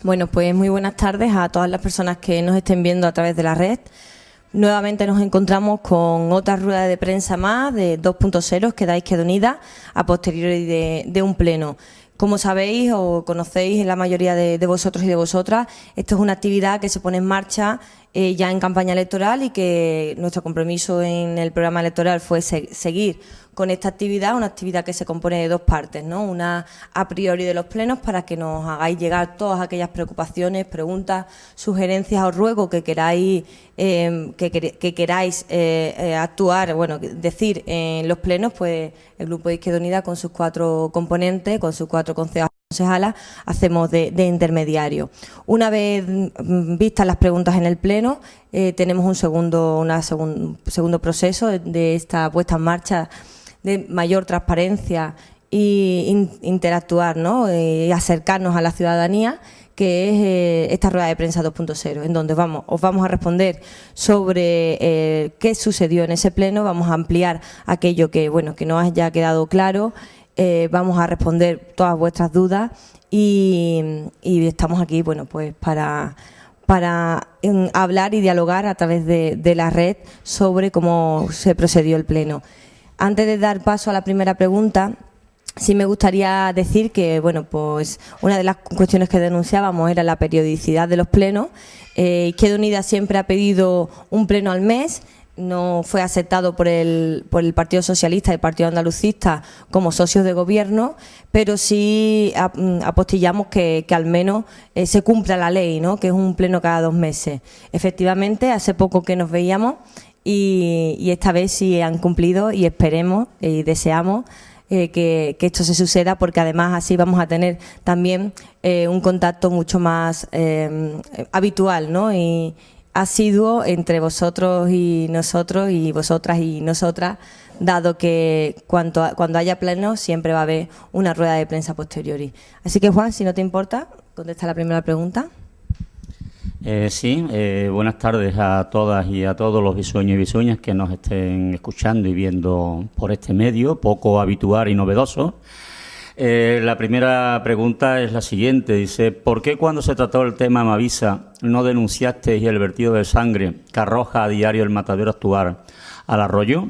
Bueno, pues muy buenas tardes a todas las personas que nos estén viendo a través de la red. Nuevamente nos encontramos con otra rueda de prensa más de 2.0 que da Izquierda Unida a posteriori de un pleno. Como sabéis o conocéis la mayoría de vosotros y de vosotras, esto es una actividad que se pone en marcha ya en campaña electoral y que nuestro compromiso en el programa electoral fue seguir con esta actividad, una actividad que se compone de dos partes, ¿no? Una a priori de los plenos para que nos hagáis llegar todas aquellas preocupaciones, preguntas, sugerencias o ruegos que queráis actuar, bueno, decir en los plenos, pues el Grupo de Izquierda Unida con sus 4 componentes, con sus 4 concejalas, hacemos de intermediario. Una vez vistas las preguntas en el pleno, tenemos un segundo proceso de esta puesta en marcha de mayor transparencia e interactuar, ¿no? Y acercarnos a la ciudadanía, que es esta rueda de prensa 2.0, en donde os vamos a responder sobre qué sucedió en ese pleno, vamos a ampliar aquello que no haya quedado claro, vamos a responder todas vuestras dudas y estamos aquí, pues para hablar y dialogar a través de la red sobre cómo se procedió el pleno. Antes de dar paso a la primera pregunta, sí me gustaría decir que, pues una de las cuestiones que denunciábamos era la periodicidad de los plenos. Izquierda Unida siempre ha pedido un pleno al mes, no fue aceptado por el Partido Socialista y el Partido Andalucista como socios de gobierno, pero sí apostillamos que al menos se cumpla la ley, ¿no? Que es un pleno cada 2 meses. Efectivamente, hace poco que nos veíamos y esta vez sí han cumplido y esperemos y deseamos que esto se suceda, porque además así vamos a tener también un contacto mucho más habitual, ¿no? Y asiduo entre vosotros y nosotros y vosotras y nosotras, dado que cuando haya pleno siempre va a haber una rueda de prensa posteriori. Así que, Juan, si no te importa, contesta la primera pregunta. Sí, buenas tardes a todas y a todos los bisueños y bisueñas que nos estén escuchando y viendo por este medio, poco habitual y novedoso. La primera pregunta es la siguiente, dice: ¿por qué cuando se trató el tema Mavisa no denunciasteis el vertido de sangre que arroja a diario el matadero actual al arroyo?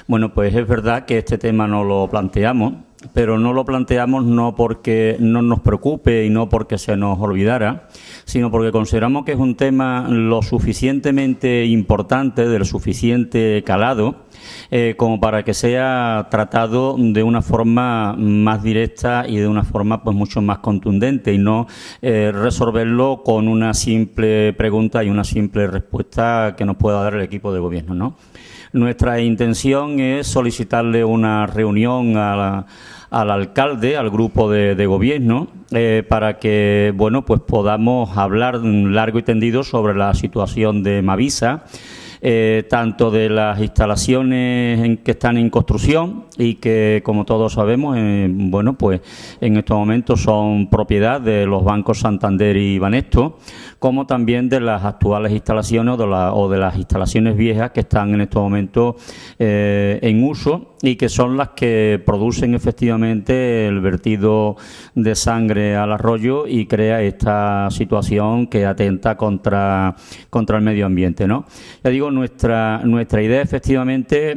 Bueno, pues es verdad que este tema no lo planteamos, pero no lo planteamos no porque no nos preocupe y no porque se nos olvidara, sino porque consideramos que es un tema lo suficientemente importante, del suficiente calado, como para que sea tratado de una forma más directa y de una forma pues mucho más contundente, y no resolverlo con una simple pregunta y una simple respuesta que nos pueda dar el equipo de gobierno, ¿no? Nuestra intención es solicitarle una reunión al alcalde, al grupo de gobierno, para que pues podamos hablar largo y tendido sobre la situación de Mavisa, tanto de las instalaciones que están en construcción y que, como todos sabemos, pues en estos momentos son propiedad de los bancos Santander y Banesto, como también de las actuales instalaciones o de las instalaciones viejas que están en estos momentos en uso y que son las que producen efectivamente el vertido de sangre al arroyo y crea esta situación que atenta contra el medio ambiente, ¿no? Ya digo, nuestra idea efectivamente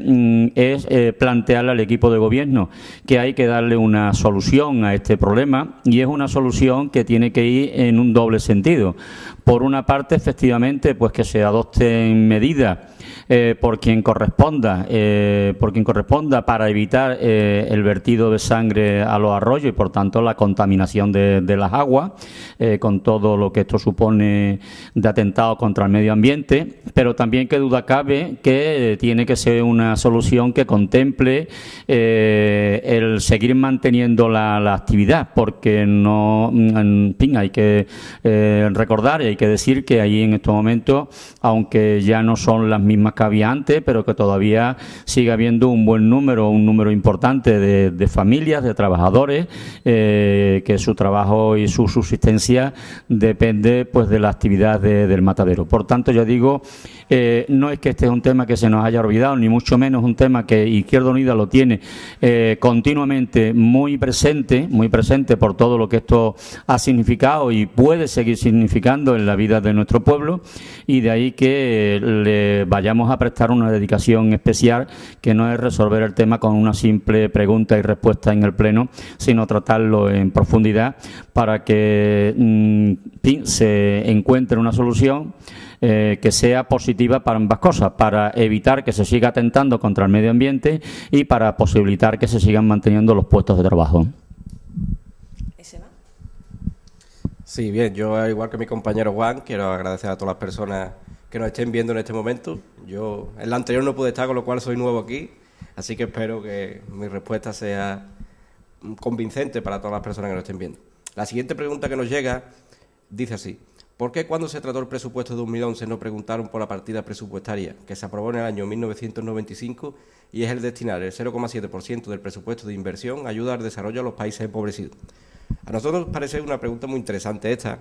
es plantearle al equipo de gobierno que hay que darle una solución a este problema, y es una solución que tiene que ir en un doble sentido. Por una parte, efectivamente, pues que se adopten medidas por quien corresponda para evitar el vertido de sangre a los arroyos y, por tanto, la contaminación de las aguas, con todo lo que esto supone de atentado contra el medio ambiente, pero también, que duda cabe, que tiene que ser una solución que contemple el seguir manteniendo la actividad, porque no, en fin, hay que recordar y hay que decir que ahí en estos momentos, aunque ya no son las mismas mismas que había antes, pero que todavía sigue habiendo un número importante de familias, de trabajadores, que su trabajo y su subsistencia depende pues de la actividad del matadero. Por tanto, yo digo, no es que este es un tema que se nos haya olvidado, ni mucho menos un tema que Izquierda Unida lo tiene continuamente muy presente por todo lo que esto ha significado y puede seguir significando en la vida de nuestro pueblo, y de ahí que le vayamos a prestar una dedicación especial, que no es resolver el tema con una simple pregunta y respuesta en el Pleno, sino tratarlo en profundidad para que se encuentre una solución que sea positiva para ambas cosas, para evitar que se siga atentando contra el medio ambiente y para posibilitar que se sigan manteniendo los puestos de trabajo. Sí, bien, yo igual que mi compañero Juan, quiero agradecer a todas las personas que nos estén viendo en este momento. Yo en la anterior no pude estar, con lo cual soy nuevo aquí, así que espero que mi respuesta sea convincente para todas las personas que nos estén viendo. La siguiente pregunta que nos llega dice así: ¿por qué cuando se trató el presupuesto de 2011 no preguntaron por la partida presupuestaria que se aprobó en el año 1995 y es el destinar el 0,7% del presupuesto de inversión a ayuda al desarrollo de los países empobrecidos? A nosotros nos parece una pregunta muy interesante esta,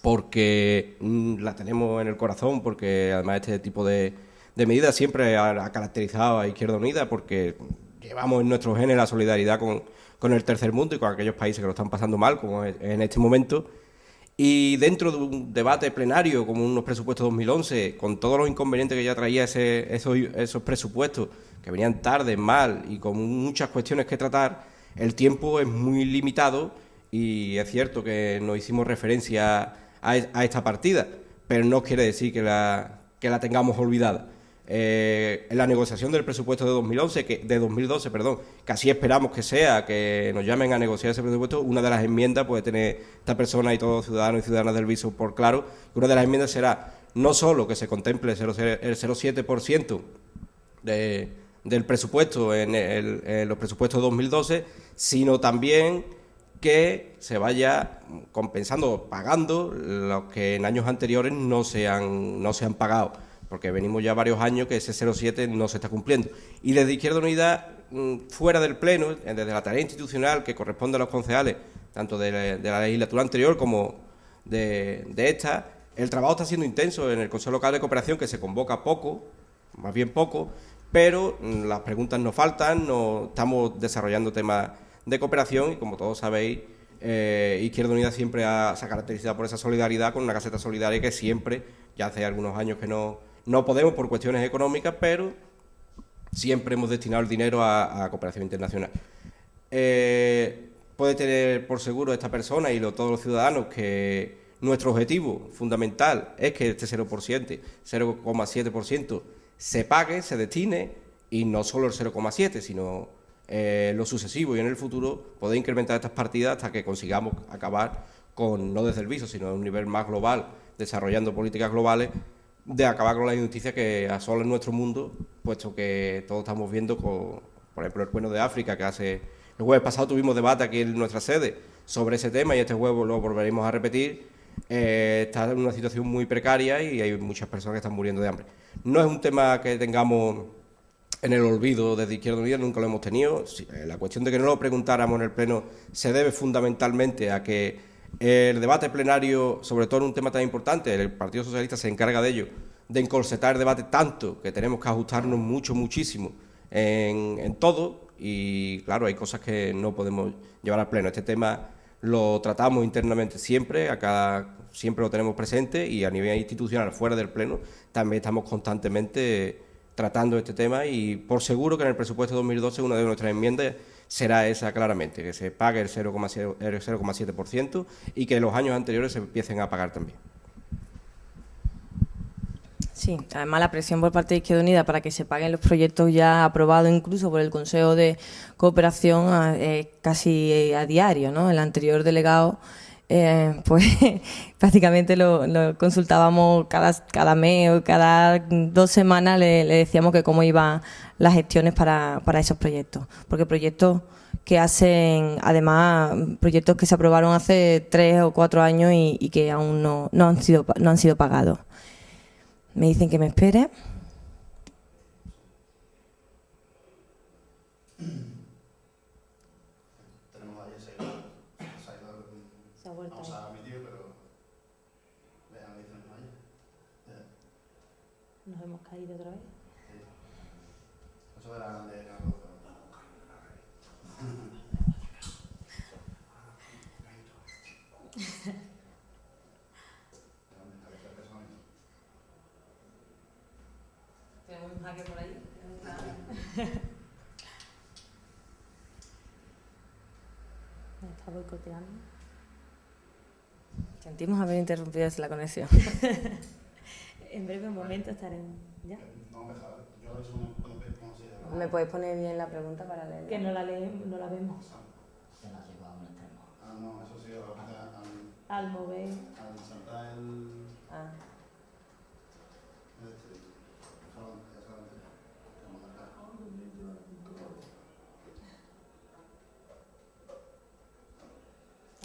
porque la tenemos en el corazón, porque además este tipo de medidas siempre ha caracterizado a Izquierda Unida, porque llevamos en nuestro gen la solidaridad con el tercer mundo y con aquellos países que lo están pasando mal, como en este momento. Y dentro de un debate plenario como unos presupuestos 2011, con todos los inconvenientes que ya traía esos presupuestos, que venían tarde, mal y con muchas cuestiones que tratar, el tiempo es muy limitado y es cierto que nos hicimos referencia a esta partida, pero no quiere decir que la tengamos olvidada. En la negociación del presupuesto de 2012, que así esperamos que sea, que nos llamen a negociar ese presupuesto, una de las enmiendas puede tener esta persona y todos los ciudadanos y ciudadanas del Viso por claro, que una de las enmiendas será no solo que se contemple el 0,7% del presupuesto en los presupuestos de 2012, sino también que se vaya compensando, pagando los que en años anteriores no se han pagado, porque venimos ya varios años que ese 0,7 no se está cumpliendo. Y desde Izquierda Unida, fuera del Pleno, desde la tarea institucional que corresponde a los concejales, tanto de la legislatura anterior como de esta, el trabajo está siendo intenso en el Consejo Local de Cooperación, que se convoca poco, más bien poco, pero las preguntas no faltan, estamos desarrollando temas de cooperación y, como todos sabéis, Izquierda Unida siempre se ha caracterizado por esa solidaridad, con una caseta solidaria que siempre, ya hace algunos años que no podemos por cuestiones económicas, pero siempre hemos destinado el dinero a cooperación internacional. Puede tener por seguro esta persona y todos los ciudadanos que nuestro objetivo fundamental es que este 0,7% se pague, se destine, y no solo el 0,7, sino lo sucesivo, y en el futuro poder incrementar estas partidas hasta que consigamos acabar con, no desde el Viso, sino a un nivel más global, desarrollando políticas globales, de acabar con la injusticia que asola en nuestro mundo, puesto que todos estamos viendo, por ejemplo, el Cuerno de África, que el jueves pasado tuvimos debate aquí en nuestra sede sobre ese tema, y este jueves lo volveremos a repetir. Está en una situación muy precaria y hay muchas personas que están muriendo de hambre. No es un tema que tengamos en el olvido desde Izquierda Unida, nunca lo hemos tenido. La cuestión de que no lo preguntáramos en el Pleno se debe fundamentalmente a que el debate plenario, sobre todo en un tema tan importante, el Partido Socialista se encarga de ello, de encorsetar el debate tanto que tenemos que ajustarnos muchísimo en todo, y claro, hay cosas que no podemos llevar al Pleno. Este tema lo tratamos internamente siempre, siempre lo tenemos presente, y a nivel institucional, fuera del Pleno, también estamos constantemente tratando este tema, y por seguro que en el presupuesto de 2012 una de nuestras enmiendas será esa claramente, que se pague el 0,7% y que los años anteriores se empiecen a pagar también. Sí, además la presión por parte de Izquierda Unida para que se paguen los proyectos ya aprobados incluso por el Consejo de Cooperación casi a diario, ¿no? El anterior delegado pues prácticamente lo consultábamos cada mes o cada 2 semanas, le decíamos que cómo iban las gestiones para esos proyectos, porque proyectos que hacen, además, proyectos que se aprobaron hace 3 o 4 años y que aún no han sido pagados. Me dicen que me espere. Nos hemos caído otra vez. Tenemos un hacker por ahí. Me está boicoteando. Sentimos haber interrumpido la conexión. En breve momento estaremos ya. ¿Me puedes poner bien la pregunta para leerla? Que no la leemos, no la vemos. Se la lleva a un extremo. No, eso sí, Al mover. al saltar el... Ah.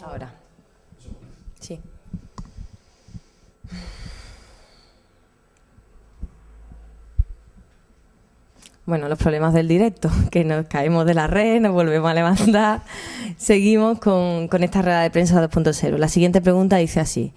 Ahora. Sí. Bueno, los problemas del directo, que nos caemos de la red, nos volvemos a levantar. Seguimos con esta rueda de prensa 2.0. La siguiente pregunta dice así.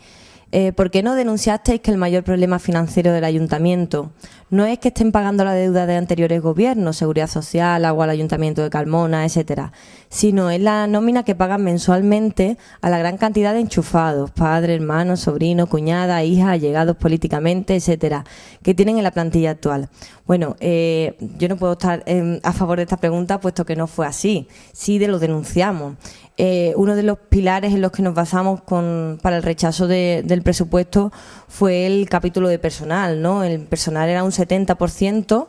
¿Por qué no denunciasteis que el mayor problema financiero del ayuntamiento no es que estén pagando la deuda de anteriores gobiernos, Seguridad Social, agua al Ayuntamiento de Carmona, etcétera, sino es la nómina que pagan mensualmente a la gran cantidad de enchufados, padres, hermanos, sobrinos, cuñadas, hijas, allegados políticamente, etcétera, que tienen en la plantilla actual? Bueno, yo no puedo estar a favor de esta pregunta, puesto que no fue así. Sí lo denunciamos. Uno de los pilares en los que nos basamos para el rechazo del presupuesto fue el capítulo de personal, ¿no? El personal era un 70%,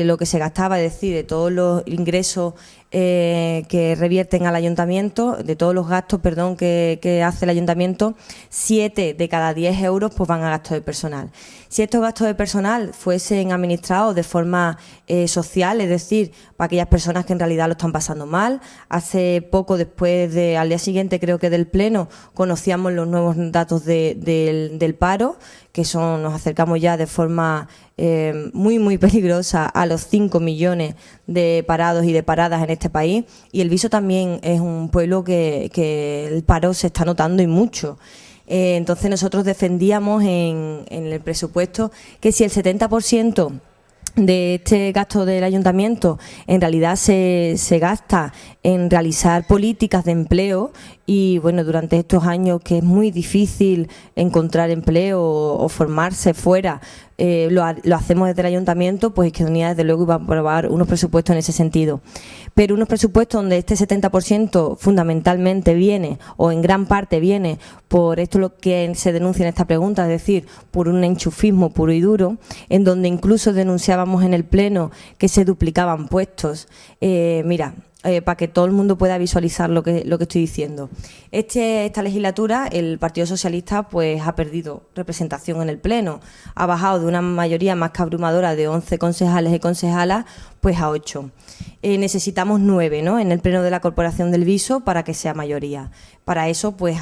lo que se gastaba, es decir, de todos los ingresos que revierten al ayuntamiento, de todos los gastos, que hace el ayuntamiento, 7 de cada 10 euros pues van a gastos de personal. Si estos gastos de personal fuesen administrados de forma social, es decir, para aquellas personas que en realidad lo están pasando mal, hace poco, al día siguiente creo que del pleno, conocíamos los nuevos datos del paro, que nos acercamos ya de forma muy, muy peligrosa a los 5 millones de parados y de paradas en este país, y el Viso también es un pueblo que el paro se está notando y mucho. Entonces nosotros defendíamos en el presupuesto que si el 70% de este gasto del ayuntamiento en realidad se gasta en realizar políticas de empleo, y bueno, durante estos años que es muy difícil encontrar empleo o formarse fuera, lo hacemos desde el ayuntamiento, pues Izquierda Unida desde luego iba a aprobar unos presupuestos en ese sentido. Pero unos presupuestos donde este 70% fundamentalmente viene, o en gran parte viene, por esto lo que se denuncia en esta pregunta, es decir, por un enchufismo puro y duro, en donde incluso denunciábamos en el Pleno que se duplicaban puestos. Para que todo el mundo pueda visualizar lo que estoy diciendo. Esta legislatura el Partido Socialista pues ha perdido representación en el Pleno, ha bajado de una mayoría más que abrumadora de 11 concejales y concejalas pues a 8. Necesitamos 9, ¿no?, en el Pleno de la Corporación del Viso para que sea mayoría. Para eso pues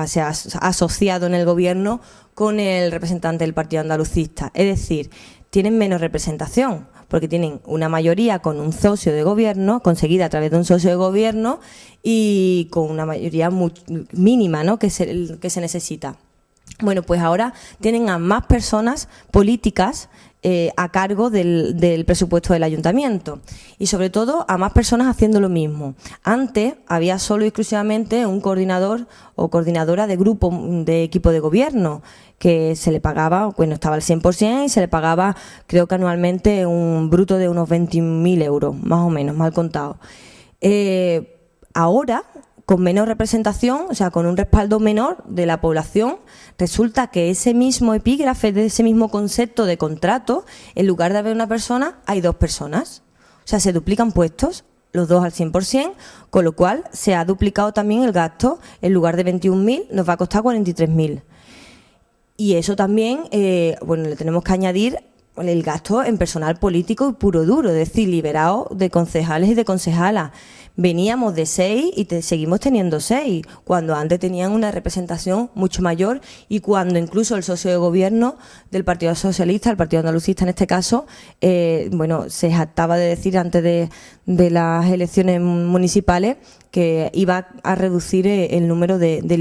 se ha asociado en el Gobierno con el representante del Partido Andalucista, es decir, tienen menos representación, porque tienen una mayoría con un socio de gobierno, conseguida a través de un socio de gobierno, y con una mayoría mínima, ¿no?, que se necesita. Bueno, pues ahora tienen a más personas políticas a cargo del presupuesto del ayuntamiento, y sobre todo a más personas haciendo lo mismo. Antes había solo y exclusivamente un coordinador o coordinadora de grupo de equipo de gobierno, que se le pagaba, bueno, estaba al 100%, y se le pagaba, creo que anualmente, un bruto de unos 21.000 euros, más o menos, mal contado. Ahora, con menos representación, o sea, con un respaldo menor de la población, resulta que ese mismo epígrafe, de ese mismo concepto de contrato, en lugar de haber una persona, hay 2 personas. O sea, se duplican puestos, los 2 al 100%, con lo cual se ha duplicado también el gasto. En lugar de 21.000, nos va a costar 43.000. Y eso también, le tenemos que añadir el gasto en personal político y puro duro, es decir, liberado de concejales y de concejalas. Veníamos de 6 y seguimos teniendo 6, cuando antes tenían una representación mucho mayor y cuando incluso el socio de gobierno del Partido Socialista, el Partido Andalucista en este caso, se jactaba de decir antes de las elecciones municipales que iba a reducir el número de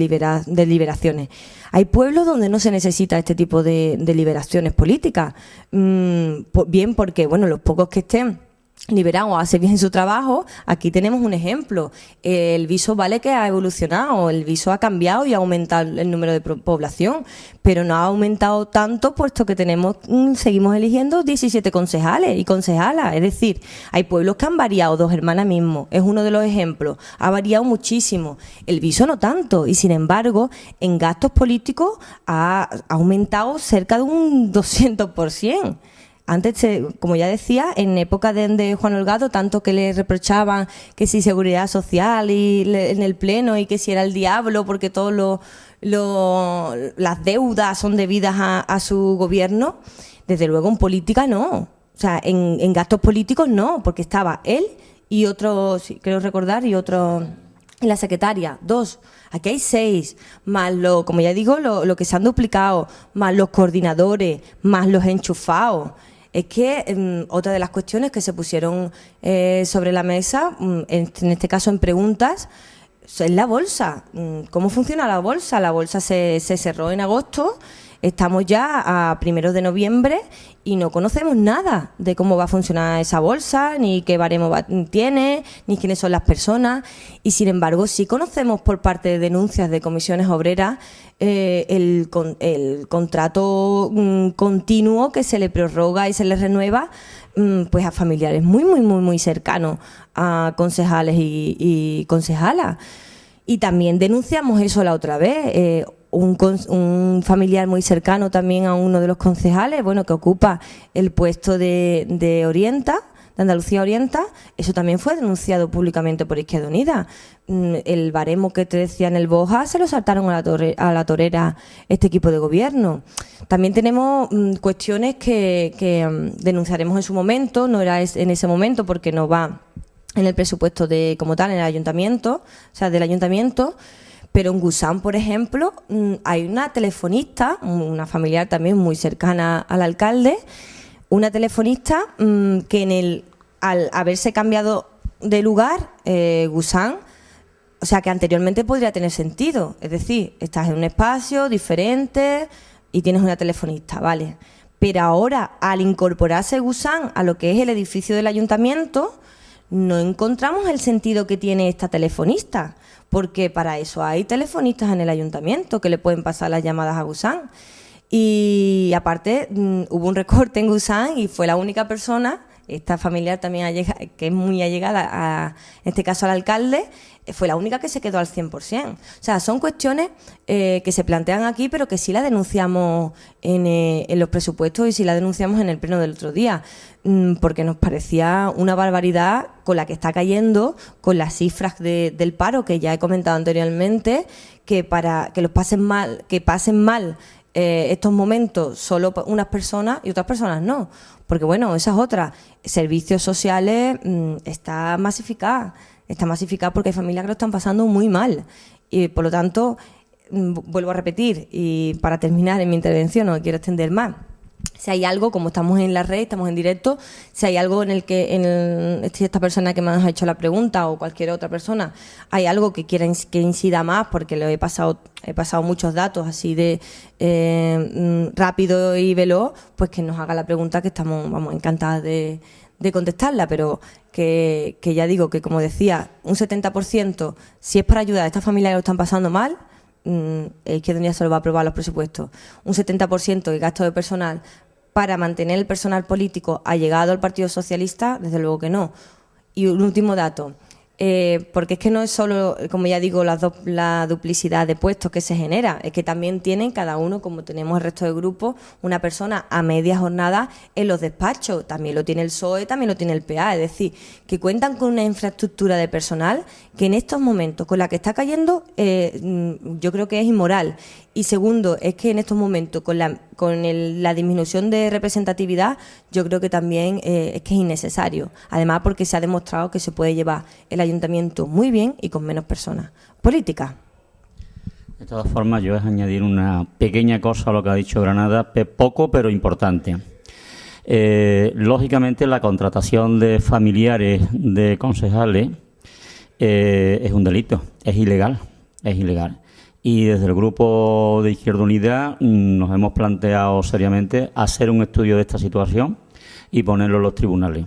liberaciones. Hay pueblos donde no se necesita este tipo de liberaciones políticas, bien porque los pocos que estén liberados hacen bien su trabajo. Aquí tenemos un ejemplo. El viso vale que ha evolucionado, el viso ha cambiado y ha aumentado el número de población, pero no ha aumentado tanto puesto que seguimos eligiendo 17 concejales y concejalas. Es decir, hay pueblos que han variado, Dos Hermanas mismo, es uno de los ejemplos, ha variado muchísimo. El viso no tanto, y sin embargo, en gastos políticos ha aumentado cerca de un 200%. Antes, como ya decía, en época de Juan Holgado, tanto que le reprochaban que si seguridad social y en el pleno y que si era el diablo porque todas las deudas son debidas a su gobierno, desde luego en política no. O sea, en gastos políticos no, porque estaba él y otro, creo recordar, y otro en la secretaria, 2. Aquí hay 6, más como ya digo, lo que se han duplicado, más los coordinadores, más los enchufados. Es que otra de las cuestiones que se pusieron sobre la mesa, en este caso en preguntas, es la bolsa. ¿Cómo funciona la bolsa? La bolsa se cerró en agosto, estamos ya a 1 de noviembre y no conocemos nada de cómo va a funcionar esa bolsa, ni qué baremo tiene, ni quiénes son las personas. Y sin embargo sí conocemos por parte de denuncias de comisiones obreras el contrato continuo que se le prorroga y se le renueva pues a familiares muy, muy, muy, muy cercanos a concejales y concejalas. Y también denunciamos eso la otra vez. Un familiar muy cercano también a uno de los concejales, que ocupa el puesto de Orienta, de Andalucía Orienta, eso también fue denunciado públicamente por Izquierda Unida. El baremo que te decía en el Boja se lo saltaron a la torera este equipo de gobierno. También tenemos cuestiones que denunciaremos en su momento, no era en ese momento porque no va en el presupuesto como tal, en el ayuntamiento, del ayuntamiento. Pero en Gusán, por ejemplo, hay una telefonista, una familiar también muy cercana al alcalde, una telefonista que al haberse cambiado de lugar, Gusán, o sea que anteriormente podría tener sentido. Es decir, estás en un espacio diferente y tienes una telefonista, ¿vale? Pero ahora, al incorporarse Gusán a lo que es el edificio del ayuntamiento, no encontramos el sentido que tiene esta telefonista, porque para eso hay telefonistas en el ayuntamiento que le pueden pasar las llamadas a Gusán. Y aparte hubo un recorte en Gusán y fue la única persona, esta familiar también que es muy allegada en este caso al alcalde, fue la única que se quedó al 100%. O sea, son cuestiones que se plantean aquí, pero que sí la denunciamos en los presupuestos y sí la denunciamos en el pleno del otro día, porque nos parecía una barbaridad con la que está cayendo, con las cifras del paro que ya he comentado anteriormente, que para que pasen mal estos momentos solo unas personas y otras personas no, porque esa es otra. Servicios sociales está masificada porque hay familias que lo están pasando muy mal y por lo tanto vuelvo a repetir y para terminar en mi intervención, no me quiero extender más. Si hay algo, como estamos en la red, estamos en directo, si hay algo en el que esta persona que me ha hecho la pregunta o cualquier otra persona, hay algo que quiera que incida más, porque le he pasado muchos datos así de rápido y veloz, pues que nos haga la pregunta, que estamos encantadas de contestarla, pero que ya digo que, como decía, un 70%, si es para ayudar a estas familias que lo están pasando mal, Izquierda Unida se lo va a aprobar los presupuestos. Un 70% de gasto de personal para mantener el personal político allegado al Partido Socialista, desde luego que no. Y un último dato, porque es que no es solo, como ya digo, la duplicidad de puestos que se genera, es que también tienen cada uno, como tenemos el resto de grupos, una persona a media jornada en los despachos. También lo tiene el PSOE, también lo tiene el PA, es decir, que cuentan con una infraestructura de personal que en estos momentos, con la que está cayendo, yo creo que es inmoral. Y segundo, es que en estos momentos, con la la disminución de representatividad, yo creo que también es que es innecesario. Además, porque se ha demostrado que se puede llevar el ayuntamiento muy bien y con menos personas. Política. De todas formas, yo es añadir una pequeña cosa a lo que ha dicho Granada, poco pero importante. Lógicamente, la contratación de familiares de concejales es un delito, es ilegal. Y desde el Grupo de Izquierda Unida nos hemos planteado seriamente hacer un estudio de esta situación y ponerlo en los tribunales.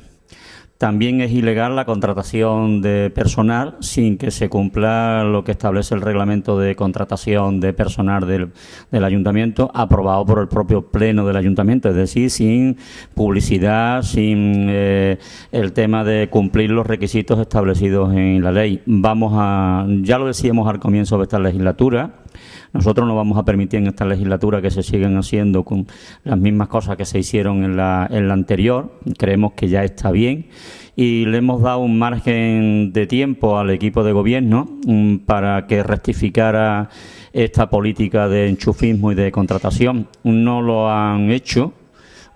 También es ilegal la contratación de personal sin que se cumpla lo que establece el reglamento de contratación de personal del ayuntamiento, aprobado por el propio pleno del ayuntamiento, es decir, sin publicidad, sin el tema de cumplir los requisitos establecidos en la ley. Ya lo decíamos al comienzo de esta legislatura, nosotros no vamos a permitir en esta legislatura que se sigan haciendo con las mismas cosas que se hicieron en la anterior. Creemos que ya está bien y le hemos dado un margen de tiempo al equipo de gobierno para que rectificara esta política de enchufismo y de contratación. No lo han hecho,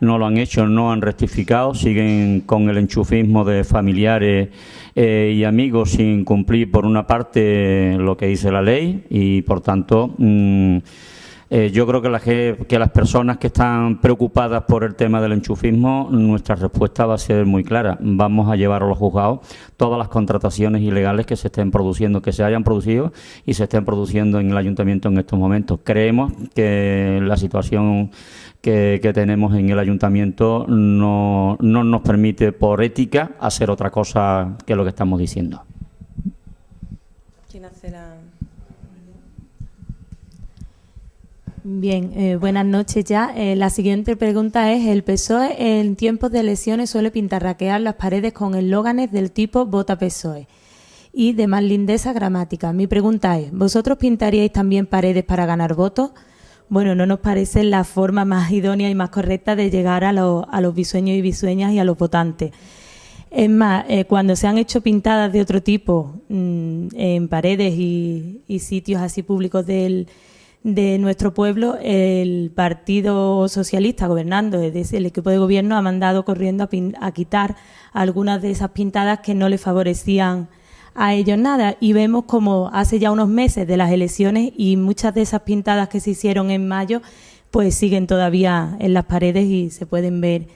no han rectificado, siguen con el enchufismo de familiares y amigos sin cumplir por una parte lo que dice la ley y por tanto yo creo que las personas que están preocupadas por el tema del enchufismo, nuestra respuesta va a ser muy clara. Vamos a llevar a los juzgados todas las contrataciones ilegales que se estén produciendo, que se hayan producido y se estén produciendo en el ayuntamiento en estos momentos. Creemos que la situación que tenemos en el ayuntamiento no nos permite, por ética, hacer otra cosa que lo que estamos diciendo. ¿Quién hace la...? Bien, buenas noches ya. La siguiente pregunta es: el PSOE en tiempos de elecciones suele pintarraquear las paredes con eslóganes del tipo «Vota PSOE» y demás lindeza gramática. Mi pregunta es: ¿vosotros pintaríais también paredes para ganar votos? Bueno, no nos parece la forma más idónea y más correcta de llegar a los bisueños y bisueñas y a los votantes. Es más, cuando se han hecho pintadas de otro tipo en paredes y sitios así públicos de nuestro pueblo, el Partido Socialista gobernando, es decir, el equipo de gobierno ha mandado corriendo a quitar algunas de esas pintadas que no le favorecían a ellos nada, y vemos como hace ya unos meses de las elecciones y muchas de esas pintadas que se hicieron en mayo pues siguen todavía en las paredes y se pueden ver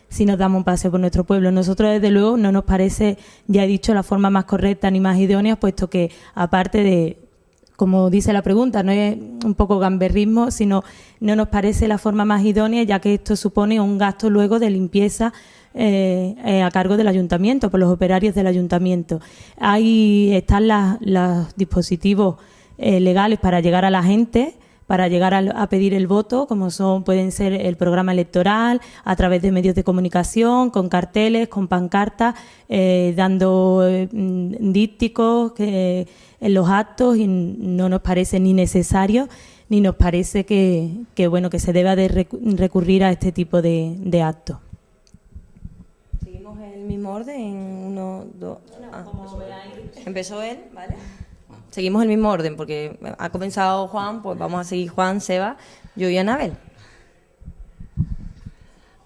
si nos damos un paseo por nuestro pueblo. Nosotros, desde luego, no nos parece, ya he dicho, la forma más correcta ni más idónea, puesto que, aparte de, como dice la pregunta, no es un poco gamberrismo, sino no nos parece la forma más idónea, ya que esto supone un gasto luego de limpieza a cargo del ayuntamiento, por los operarios del ayuntamiento. Ahí están los dispositivos legales para llegar a la gente, para llegar a pedir el voto, como pueden ser el programa electoral, a través de medios de comunicación, con carteles, con pancartas, dando dípticos en los actos, y no nos parece ni necesario ni nos parece que se deba de recurrir a este tipo de actos. ¿Seguimos el mismo orden? Uno, dos... Empezó él, ¿vale? Seguimos el mismo orden, porque ha comenzado Juan, pues vamos a seguir Juan, Seba, yo y Anabel.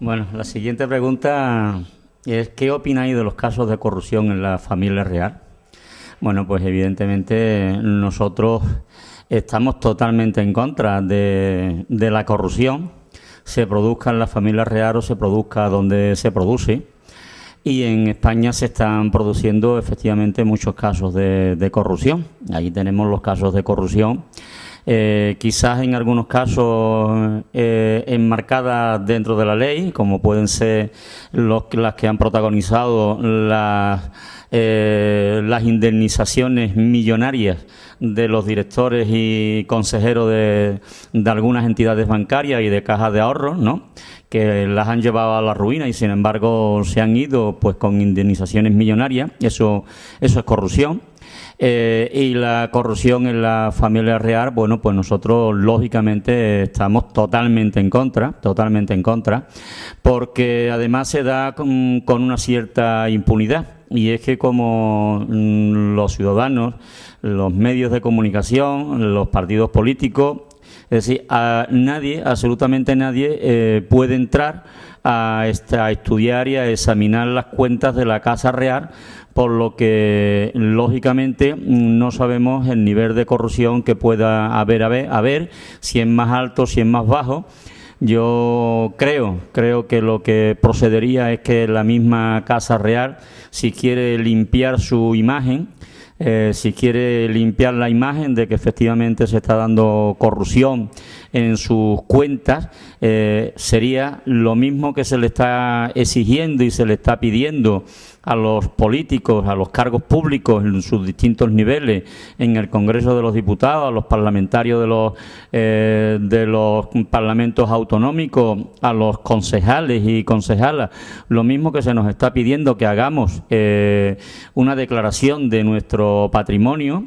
Bueno, la siguiente pregunta es: ¿qué opináis de los casos de corrupción en la familia real? Bueno, pues evidentemente nosotros estamos totalmente en contra de la corrupción, se produzca en la familia real o se produzca donde se produce. Y en España se están produciendo efectivamente muchos casos de corrupción. Ahí tenemos los casos de corrupción, quizás en algunos casos enmarcadas dentro de la ley, como pueden ser las que han protagonizado las indemnizaciones millonarias de los directores y consejeros de algunas entidades bancarias y de cajas de ahorros, ¿no?, que las han llevado a la ruina y sin embargo se han ido pues con indemnizaciones millonarias. Eso es corrupción. Y la corrupción en la familia real, bueno, pues nosotros lógicamente estamos totalmente en contra, porque además se da con una cierta impunidad, y es que como los ciudadanos, los medios de comunicación, los partidos políticos Es decir, nadie, absolutamente nadie, puede entrar a estudiar y a examinar las cuentas de la Casa Real, por lo que, lógicamente, no sabemos el nivel de corrupción que pueda haber, si es más alto, si es más bajo. Yo creo que lo que procedería es que la misma Casa Real, si quiere limpiar su imagen, si quiere limpiar la imagen de que efectivamente se está dando corrupción en sus cuentas, sería lo mismo que se le está exigiendo y se le está pidiendo a los políticos, a los cargos públicos en sus distintos niveles, en el Congreso de los Diputados, a los parlamentarios de los parlamentos autonómicos, a los concejales y concejalas, lo mismo que se nos está pidiendo que hagamos una declaración de nuestro patrimonio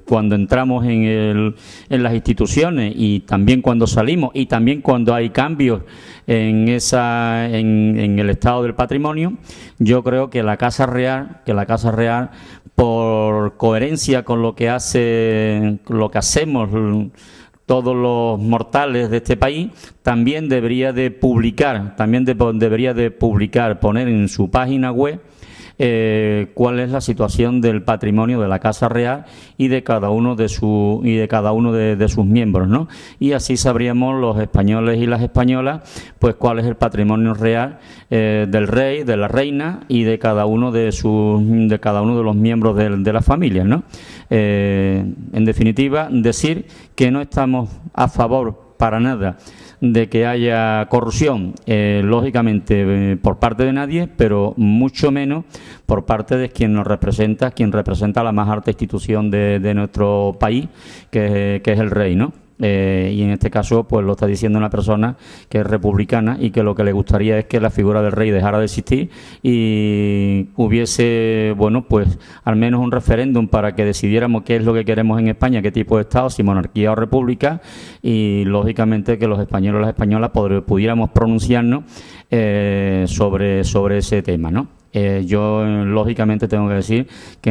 cuando entramos en las instituciones, y también cuando salimos, y también cuando hay cambios en el estado del patrimonio. Yo creo que la Casa Real, por coherencia con lo que hacemos todos los mortales de este país, también debería de publicar, poner en su página web cuál es la situación del patrimonio de la Casa Real y de cada uno de sus miembros, ¿no? Y así sabríamos los españoles y las españolas, pues cuál es el patrimonio real del rey, de la reina y de cada uno de los miembros de las familias, ¿no? En definitiva, decir que no estamos a favor para nada de que haya corrupción, lógicamente por parte de nadie, pero mucho menos por parte de quien representa la más alta institución de nuestro país, que es el rey, ¿no? Y en este caso, pues lo está diciendo una persona que es republicana y que lo que le gustaría es que la figura del rey dejara de existir y hubiese, bueno, pues al menos un referéndum para que decidiéramos qué es lo que queremos en España, qué tipo de Estado, si monarquía o república, y lógicamente que los españoles y las españolas pudiéramos pronunciarnos sobre ese tema, ¿no? Yo lógicamente tengo que decir que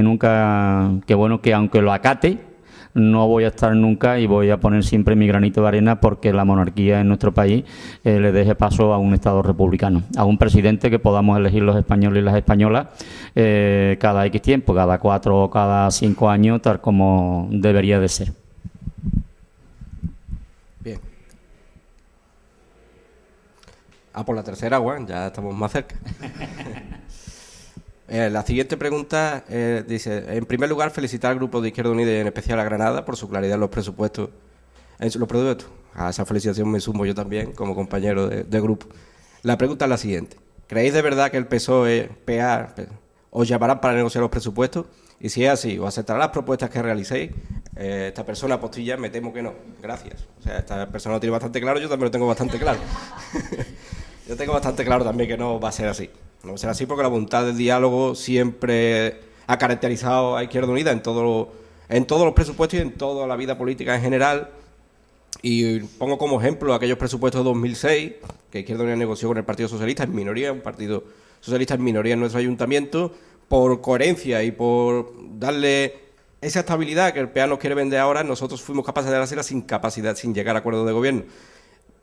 aunque lo acate, no voy a estar nunca y voy a poner siempre mi granito de arena porque la monarquía en nuestro país le deje paso a un Estado republicano, a un presidente que podamos elegir los españoles y las españolas cada X tiempo, cada 4 o cada 5 años, tal como debería de ser. Bien. Por la tercera, Juan, ya estamos más cerca. La siguiente pregunta dice: en primer lugar, felicitar al Grupo de Izquierda Unida y en especial a Granada por su claridad en los presupuestos. A esa felicitación me sumo yo también como compañero de grupo. La pregunta es la siguiente: ¿creéis de verdad que el PSOE, PA, os llamarán para negociar los presupuestos? Y si es así, ¿os aceptarán las propuestas que realicéis? Esta persona postilla, me temo que no. Gracias. O sea, esta persona lo tiene bastante claro, yo también lo tengo bastante claro. Yo tengo bastante claro también que no va a ser así. No va a ser así porque la voluntad de diálogo siempre ha caracterizado a Izquierda Unida en todos los presupuestos y en toda la vida política en general. Y pongo como ejemplo aquellos presupuestos de 2006 que Izquierda Unida negoció con el Partido Socialista en minoría, un partido socialista en minoría en nuestro ayuntamiento, por coherencia y por darle esa estabilidad que el PA nos quiere vender ahora. Nosotros fuimos capaces de hacerla sin capacidad, sin llegar a acuerdo de gobierno.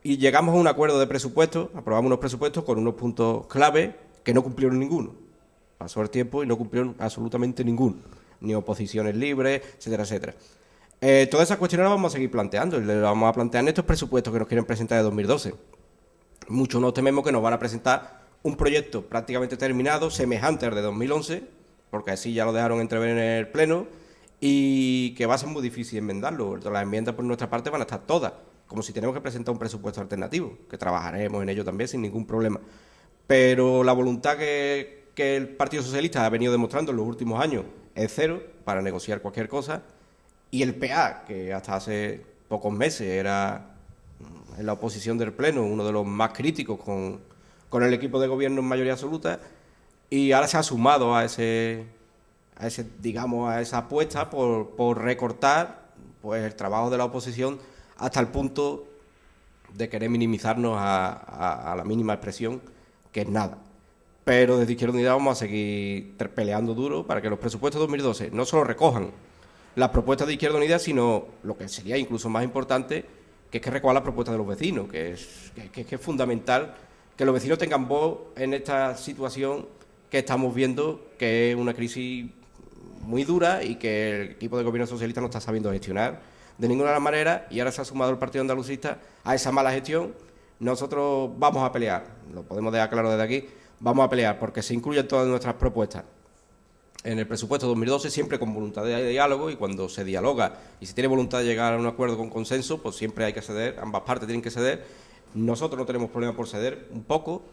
Y llegamos a un acuerdo de presupuestos, aprobamos unos presupuestos con unos puntos clave que no cumplieron ninguno. Pasó el tiempo y no cumplieron absolutamente ninguno. Ni oposiciones libres, etcétera, etcétera. Todas esas cuestiones las vamos a seguir planteando y las vamos a plantear en estos presupuestos que nos quieren presentar de 2012. Muchos nos tememos que nos van a presentar un proyecto prácticamente terminado, semejante al de 2011, porque así ya lo dejaron entrever en el Pleno, y que va a ser muy difícil enmendarlo. Las enmiendas por nuestra parte van a estar todas, como si tenemos que presentar un presupuesto alternativo, que trabajaremos en ello también sin ningún problema. Pero la voluntad que el Partido Socialista ha venido demostrando en los últimos años es cero para negociar cualquier cosa, y el PA, que hasta hace pocos meses era en la oposición del Pleno uno de los más críticos con el equipo de gobierno en mayoría absoluta, y ahora se ha sumado a esa apuesta por recortar pues el trabajo de la oposición hasta el punto de querer minimizarnos a la mínima expresión, que es nada. Pero desde Izquierda Unida vamos a seguir peleando duro para que los presupuestos de 2012 no solo recojan las propuestas de Izquierda Unida, sino lo que sería incluso más importante, que es que recoja las propuestas de los vecinos, que es fundamental que los vecinos tengan voz en esta situación que estamos viendo, que es una crisis muy dura y que el equipo de gobierno socialista no está sabiendo gestionar de ninguna manera, y ahora se ha sumado el Partido Andalucista a esa mala gestión. Nosotros vamos a pelear, lo podemos dejar claro desde aquí, vamos a pelear porque se incluyan todas nuestras propuestas en el presupuesto 2012, siempre con voluntad de diálogo, y cuando se dialoga y se tiene voluntad de llegar a un acuerdo con consenso, pues siempre hay que ceder, ambas partes tienen que ceder. Nosotros no tenemos problema por ceder un poco,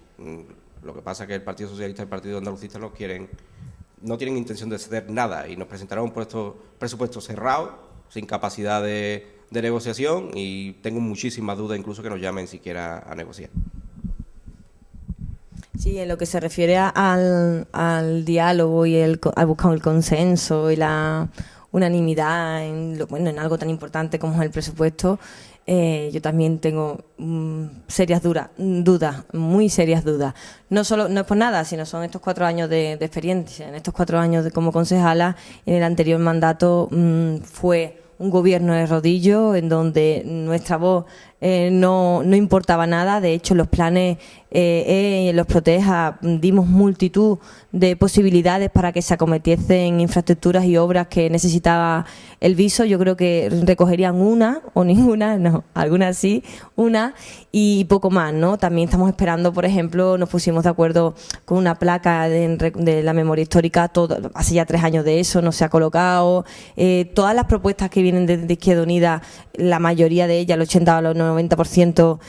lo que pasa es que el Partido Socialista y el Partido Andalucista no tienen intención de ceder nada, y nos presentarán un presupuesto cerrado, sin capacidad de negociación, y tengo muchísimas dudas incluso que nos llamen siquiera a negociar. Sí, en lo que se refiere al diálogo y a buscar el consenso y la unanimidad en algo tan importante como es el presupuesto, yo también tengo serias dudas, muy serias dudas. No es por nada, sino son estos 4 años de experiencia. En estos 4 años como concejala, en el anterior mandato fue un gobierno de rodillo en donde nuestra voz no importaba nada. De hecho, los planes los Proteja dimos multitud de posibilidades para que se acometiesen infraestructuras y obras que necesitaba el Viso. Yo creo que recogerían una o ninguna, no, algunas sí, una y poco más, ¿no? También estamos esperando, por ejemplo, nos pusimos de acuerdo con una placa de la memoria histórica, hace ya 3 años de eso, no se ha colocado. Todas las propuestas que vienen de Izquierda Unida, la mayoría de ellas, el 80 o el 90%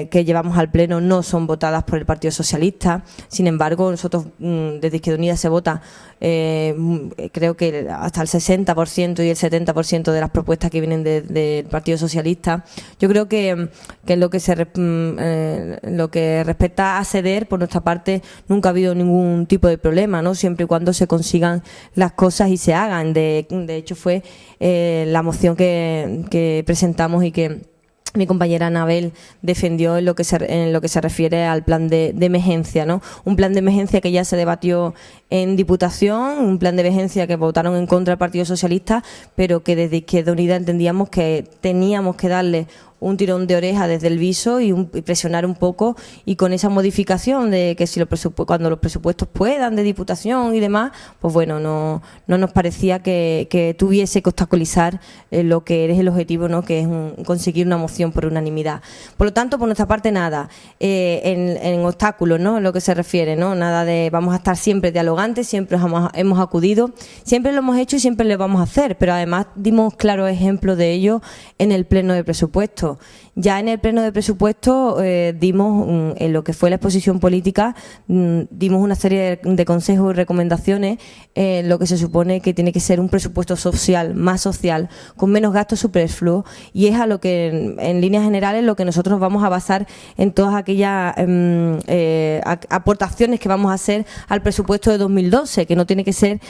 que llevamos al Pleno, no son votadas por el Partido Socialista. Sin embargo, nosotros desde Izquierda Unida se vota creo que hasta el 60% y el 70% de las propuestas que vienen del Partido Socialista. Yo creo que en lo que respecta a ceder, por nuestra parte nunca ha habido ningún tipo de problema, ¿no? Siempre y cuando se consigan las cosas y se hagan. De hecho, fue la moción que presentamos y que mi compañera Anabel defendió en lo que se refiere al plan de emergencia, ¿no? Un plan de emergencia que ya se debatió en Diputación, un plan de emergencia que votaron en contra el Partido Socialista, pero que desde Izquierda Unida entendíamos que teníamos que darle un tirón de oreja desde el Viso y presionar un poco, y con esa modificación de que si cuando los presupuestos puedan de Diputación y demás, pues bueno, no nos parecía que tuviese que obstaculizar lo que es el objetivo, ¿no? Que es conseguir una moción por unanimidad. Por lo tanto, por nuestra parte, nada en obstáculos, ¿no? En lo que se refiere, ¿no? Nada de vamos a estar siempre dialogantes, siempre hemos acudido, siempre lo hemos hecho y siempre lo vamos a hacer, pero además dimos claros ejemplos de ello en el Pleno de Presupuestos. Ya en el Pleno de Presupuestos dimos, en lo que fue la exposición política, dimos una serie de consejos y recomendaciones en lo que se supone que tiene que ser un presupuesto social, más social, con menos gastos superfluos, y es a lo que, en líneas generales, lo que nosotros nos vamos a basar en todas aquellas aportaciones que vamos a hacer al presupuesto de 2012, que no tiene que ser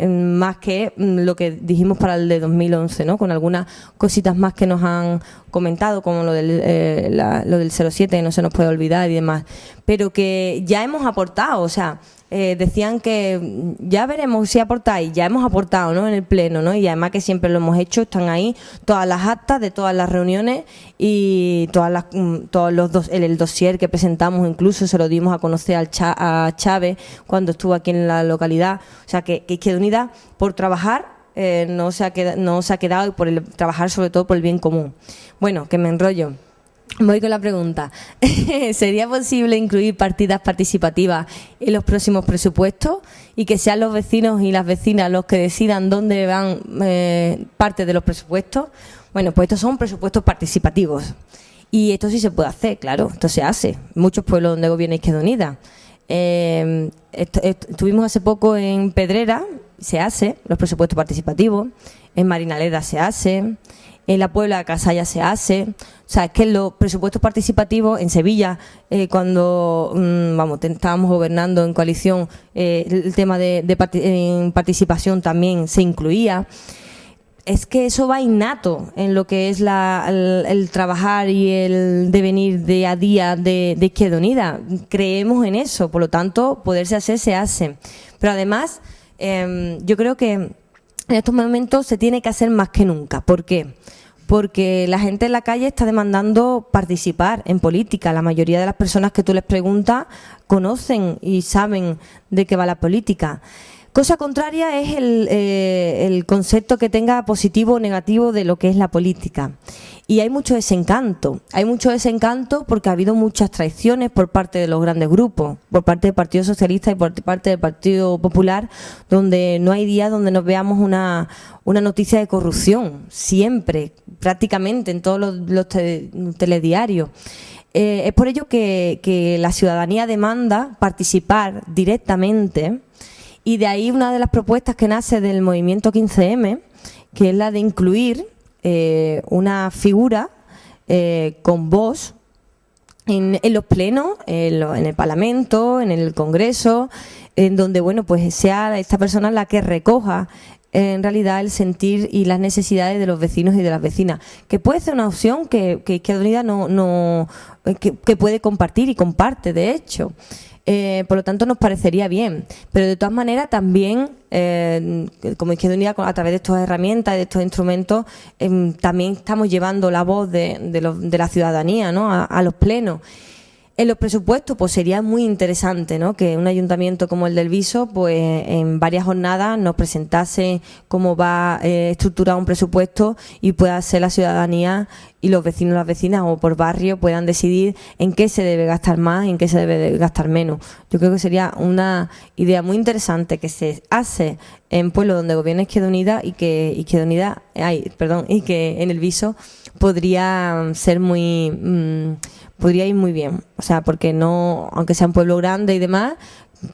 más que lo que dijimos para el de 2011, ¿no? Con algunas cositas más que nos han comentado, como lo del 07, que no se nos puede olvidar y demás, pero que ya hemos aportado. O sea, decían que ya veremos si aportáis, ya hemos aportado, ¿no? En el Pleno, ¿no? Y además que siempre lo hemos hecho, están ahí todas las actas de todas las reuniones y el dossier que presentamos, incluso se lo dimos a conocer a Chávez cuando estuvo aquí en la localidad. O sea, que Izquierda Unida, por trabajar, no se ha quedado, y por trabajar sobre todo por el bien común. Bueno, que me enrollo. Voy con la pregunta. ¿Sería posible incluir partidas participativas en los próximos presupuestos y que sean los vecinos y las vecinas los que decidan dónde van parte de los presupuestos? Bueno, pues estos son presupuestos participativos. Y esto sí se puede hacer, claro, esto se hace. Muchos pueblos donde gobierna Izquierda Unida. Estuvimos hace poco en Pedrera, se hace los presupuestos participativos, en Marinaleda se hace, en la Puebla de Casalla se hace. O sea, es que los presupuestos participativos en Sevilla, cuando estábamos gobernando en coalición, el tema de participación también se incluía. Es que eso va innato en lo que es el trabajar y el devenir día a día de Izquierda Unida. Creemos en eso, por lo tanto, poderse hacer, se hace. Pero además, yo creo que en estos momentos se tiene que hacer más que nunca. ¿Por qué? Porque la gente en la calle está demandando participar en política. La mayoría de las personas que tú les preguntas conocen y saben de qué va la política. Cosa contraria es el concepto que tenga positivo o negativo de lo que es la política. Y hay mucho desencanto. Hay mucho desencanto porque ha habido muchas traiciones por parte de los grandes grupos, por parte del Partido Socialista y por parte del Partido Popular, donde no hay día donde nos veamos una noticia de corrupción. Siempre, prácticamente, en todos los telediarios. Es por ello que la ciudadanía demanda participar directamente. Y de ahí una de las propuestas que nace del movimiento 15M, que es la de incluir una figura con voz en los plenos, en el Parlamento, en el Congreso, en donde bueno pues sea esta persona la que recoja en realidad el sentir y las necesidades de los vecinos y de las vecinas, que puede ser una opción que Izquierda Unida que puede compartir y comparte, de hecho. Por lo tanto, nos parecería bien. Pero de todas maneras, también, como Izquierda Unida, a través de estas herramientas y de estos instrumentos, también estamos llevando la voz de la ciudadanía, ¿no?, a los plenos. En los presupuestos, pues sería muy interesante, ¿no?, que un ayuntamiento como el del Viso, pues en varias jornadas nos presentase cómo va estructurado un presupuesto y pueda ser la ciudadanía y los vecinos y las vecinas o por barrio puedan decidir en qué se debe gastar más y en qué se debe gastar menos. Yo creo que sería una idea muy interesante que se hace en pueblos donde gobierna Izquierda Unida y que y que en el Viso podría ser podría ir muy bien. O sea, porque no, aunque sea un pueblo grande y demás,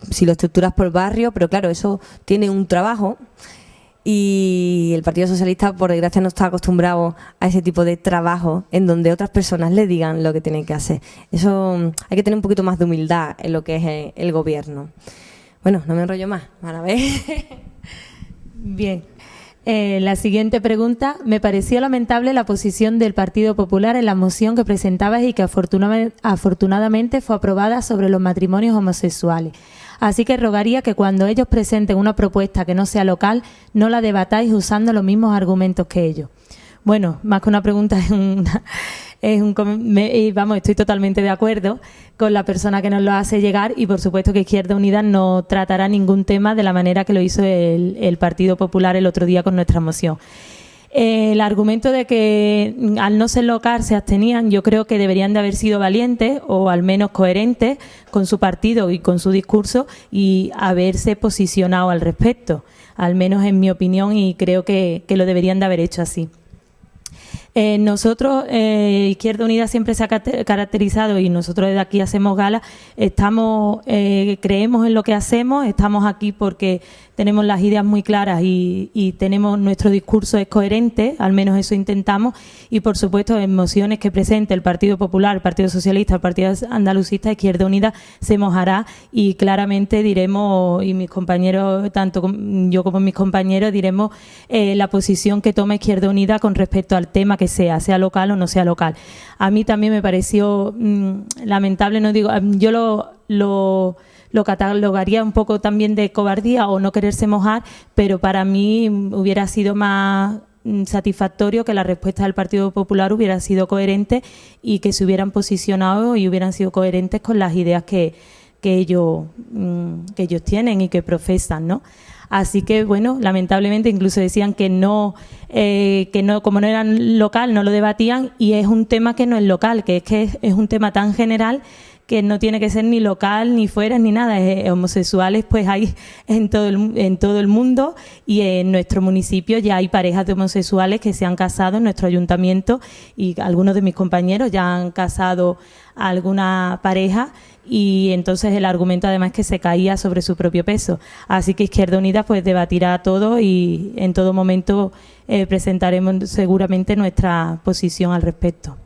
si lo estructuras por barrio, pero claro, eso tiene un trabajo. Y el Partido Socialista, por desgracia, no está acostumbrado a ese tipo de trabajo en donde otras personas le digan lo que tienen que hacer. Eso hay que tener un poquito más de humildad en lo que es el gobierno. Bueno, no me enrollo más. Van a ver. Bien. La siguiente pregunta. Me pareció lamentable la posición del Partido Popular en la moción que presentabas y que afortunadamente fue aprobada sobre los matrimonios homosexuales. Así que rogaría que cuando ellos presenten una propuesta que no sea local, no la debatáis usando los mismos argumentos que ellos. Bueno, más que una pregunta estoy totalmente de acuerdo con la persona que nos lo hace llegar y por supuesto que Izquierda Unida no tratará ningún tema de la manera que lo hizo el Partido Popular el otro día con nuestra moción. El argumento de que al no ser local se abstenían, yo creo que deberían de haber sido valientes o al menos coherentes con su partido y con su discurso y haberse posicionado al respecto, al menos en mi opinión, y creo que lo deberían de haber hecho así. Nosotros, Izquierda Unida siempre se ha caracterizado y nosotros desde aquí hacemos gala, creemos en lo que hacemos, estamos aquí porque tenemos las ideas muy claras y tenemos nuestro discurso es coherente, al menos eso intentamos, y por supuesto en mociones que presente el Partido Popular, el Partido Socialista, el Partido Andalucista, Izquierda Unida se mojará y claramente diremos, y mis compañeros, tanto yo como mis compañeros, diremos la posición que toma Izquierda Unida con respecto al tema que sea local o no sea local. A mí también me pareció lamentable, no digo, yo lo catalogaría un poco también de cobardía o no quererse mojar, pero para mí hubiera sido más satisfactorio que la respuesta del Partido Popular hubiera sido coherente y que se hubieran posicionado y hubieran sido coherentes con las ideas que ellos tienen y que profesan, ¿no? Así que, bueno, lamentablemente incluso decían que no, como no eran local, no lo debatían, y es un tema que no es local, que es un tema tan general que no tiene que ser ni local, ni fuera, ni nada. Homosexuales pues hay en todo el mundo, y en nuestro municipio ya hay parejas de homosexuales que se han casado en nuestro ayuntamiento, y algunos de mis compañeros ya han casado a alguna pareja, y entonces el argumento además es que se caía sobre su propio peso. Así que Izquierda Unida pues debatirá todo y en todo momento presentaremos seguramente nuestra posición al respecto.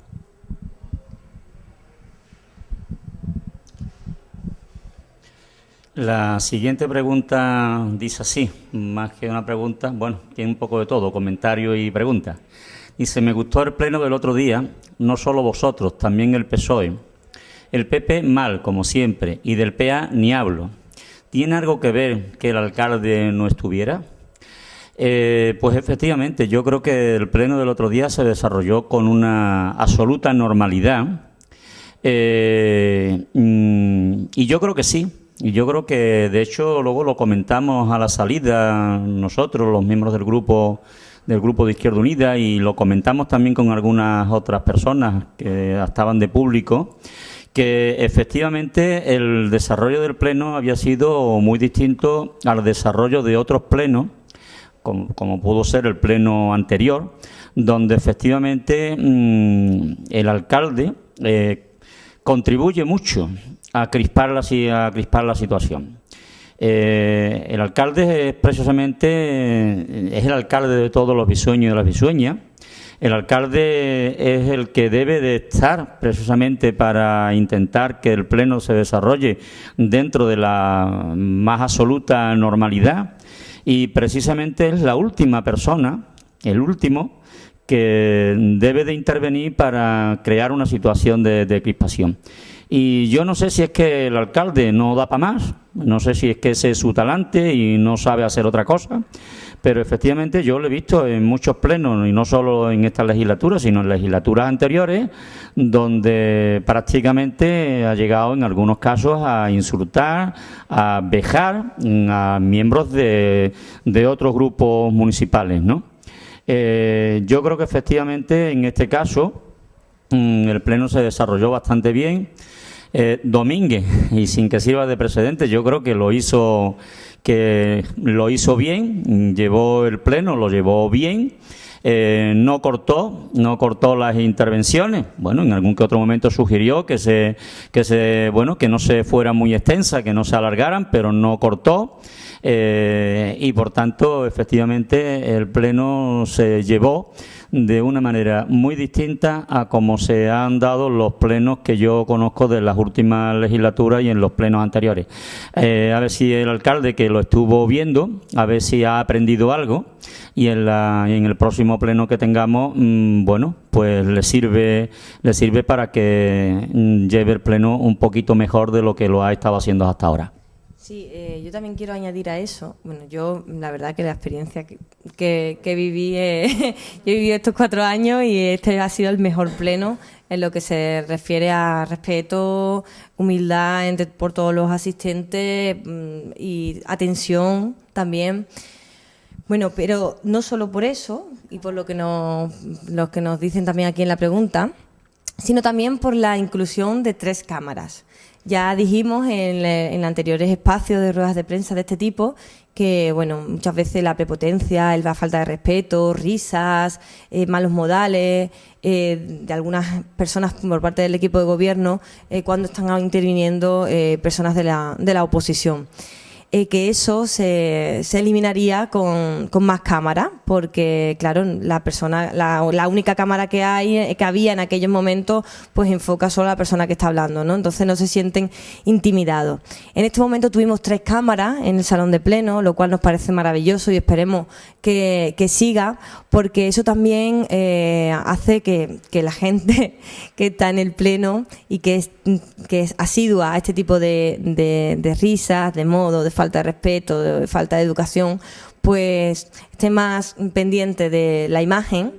La siguiente pregunta dice así, más que una pregunta, bueno, tiene un poco de todo, comentario y pregunta. Dice, me gustó el pleno del otro día, no solo vosotros, también el PSOE. El PP mal, como siempre, y del PA ni hablo. ¿Tiene algo que ver que el alcalde no estuviera? Pues efectivamente, yo creo que el pleno del otro día se desarrolló con una absoluta normalidad. Y yo creo que sí. Y yo creo que, de hecho, luego lo comentamos a la salida nosotros, los miembros del grupo de Izquierda Unida, y lo comentamos también con algunas otras personas que estaban de público, que efectivamente el desarrollo del pleno había sido muy distinto al desarrollo de otros plenos, como pudo ser el pleno anterior, donde efectivamente el alcalde contribuye mucho a crispar la situación. El alcalde precisamente es el alcalde de todos los bisueños y de las bisueñas. El alcalde es el que debe de estar precisamente para intentar que el pleno se desarrolle dentro de la más absoluta normalidad, y precisamente es la última persona, el último, que debe de intervenir para crear una situación de crispación. Y yo no sé si es que el alcalde no da para más, no sé si es que ese es su talante y no sabe hacer otra cosa, pero efectivamente yo lo he visto en muchos plenos, y no solo en esta legislatura, sino en legislaturas anteriores, donde prácticamente ha llegado en algunos casos a insultar, a vejar a miembros de otros grupos municipales, ¿no? Yo creo que efectivamente en este caso el pleno se desarrolló bastante bien. Domínguez, y sin que sirva de precedente, yo creo que lo hizo bien, llevó el pleno, lo llevó bien, no cortó las intervenciones. Bueno, en algún que otro momento sugirió que no se fuera muy extensa, que no se alargaran, pero no cortó. Y por tanto, efectivamente, el pleno se llevó de una manera muy distinta a como se han dado los plenos que yo conozco de las últimas legislaturas y en los plenos anteriores. A ver si el alcalde, que lo estuvo viendo, a ver si ha aprendido algo, y en el próximo pleno que tengamos, bueno, pues le sirve para que lleve el pleno un poquito mejor de lo que lo ha estado haciendo hasta ahora. Sí, yo también quiero añadir a eso. Bueno, yo la verdad que la experiencia que viví, yo he vivido estos 4 años y este ha sido el mejor pleno en lo que se refiere a respeto, humildad por todos los asistentes y atención también. Bueno, pero no solo por eso, y por lo que nos dicen también aquí en la pregunta, sino también por la inclusión de 3 cámaras. Ya dijimos en anteriores espacios de ruedas de prensa de este tipo que, bueno, muchas veces la prepotencia, la falta de respeto, risas, malos modales de algunas personas por parte del equipo de gobierno cuando están interviniendo personas de la oposición. Que eso se eliminaría con más cámaras, porque claro, la única cámara que había en aquellos momentos, pues enfoca solo a la persona que está hablando, ¿no? Entonces no se sienten intimidados. En este momento tuvimos 3 cámaras en el salón de pleno, lo cual nos parece maravilloso y esperemos que siga, porque eso también hace que la gente que está en el pleno y que es asidua a este tipo de risas, de modo, de falta de respeto, de falta de educación, pues esté más pendiente de la imagen,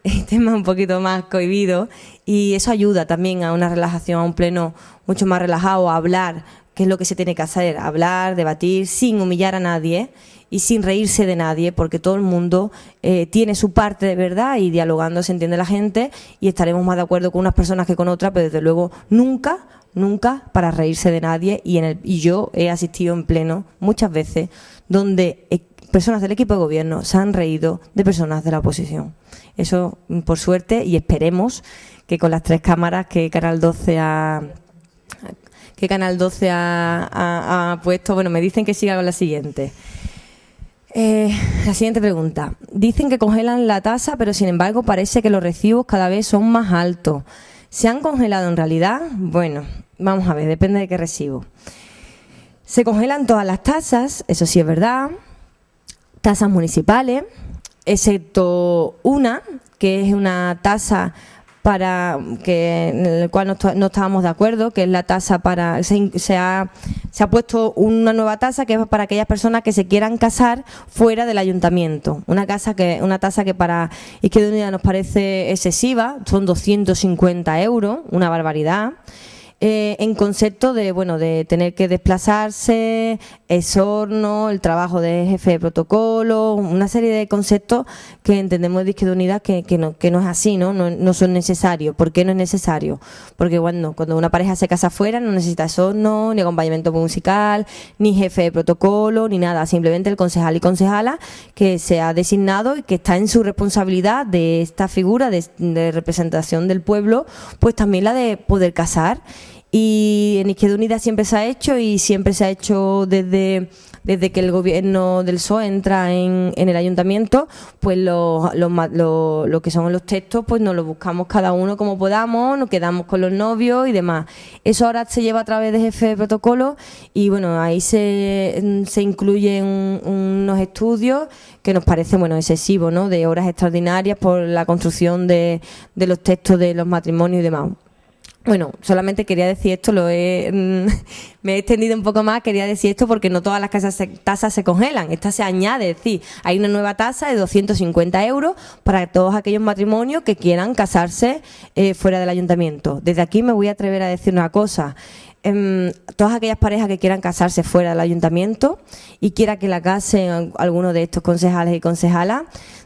esté un poquito más cohibido, y eso ayuda también a una relajación, a un pleno mucho más relajado, a hablar, que es lo que se tiene que hacer, hablar, debatir, sin humillar a nadie y sin reírse de nadie, porque todo el mundo tiene su parte de verdad y dialogando se entiende la gente, y estaremos más de acuerdo con unas personas que con otras, pero desde luego nunca para reírse de nadie. Y yo he asistido en pleno muchas veces donde personas del equipo de gobierno se han reído de personas de la oposición. Eso, por suerte, y esperemos que con las 3 cámaras que Canal 12 ha puesto. Bueno, me dicen que siga con la siguiente. La siguiente pregunta. Dicen que congelan la tasa, pero sin embargo parece que los recibos cada vez son más altos. ¿Se han congelado en realidad? Bueno, vamos a ver, depende de qué recibo. Se congelan todas las tasas, eso sí es verdad, tasas municipales, excepto una, que es una tasa para que en el cual no estábamos de acuerdo, que es la tasa para se ha puesto una nueva tasa que es para aquellas personas que se quieran casar fuera del ayuntamiento. Una tasa que para Izquierda Unida nos parece excesiva, son 250 euros, una barbaridad. En concepto de tener que desplazarse, exorno, el trabajo de jefe de protocolo, una serie de conceptos que entendemos de Izquierda Unida que no es así, no son necesarios. ¿Por qué no es necesario? Porque cuando una pareja se casa fuera no necesita exorno, ni acompañamiento musical, ni jefe de protocolo, ni nada. Simplemente el concejal y concejala que se ha designado y que está en su responsabilidad de esta figura de representación del pueblo, pues también la de poder casar. Y en Izquierda Unida siempre se ha hecho y siempre se ha hecho desde que el gobierno del PSOE entra en el ayuntamiento, pues lo que son los textos, pues nos los buscamos cada uno como podamos, nos quedamos con los novios y demás. Eso ahora se lleva a través de jefe de protocolo y bueno, ahí se incluyen unos estudios que nos parecen excesivos, ¿no? De horas extraordinarias por la construcción de los textos de los matrimonios y demás. Bueno, solamente quería decir esto, me he extendido un poco más, quería decir esto porque no todas las tasas se congelan, esta se añade, es decir, hay una nueva tasa de 250 euros para todos aquellos matrimonios que quieran casarse fuera del ayuntamiento. Desde aquí me voy a atrever a decir una cosa. Todas aquellas parejas que quieran casarse fuera del ayuntamiento y quiera que la casen alguno de estos concejales y concejalas,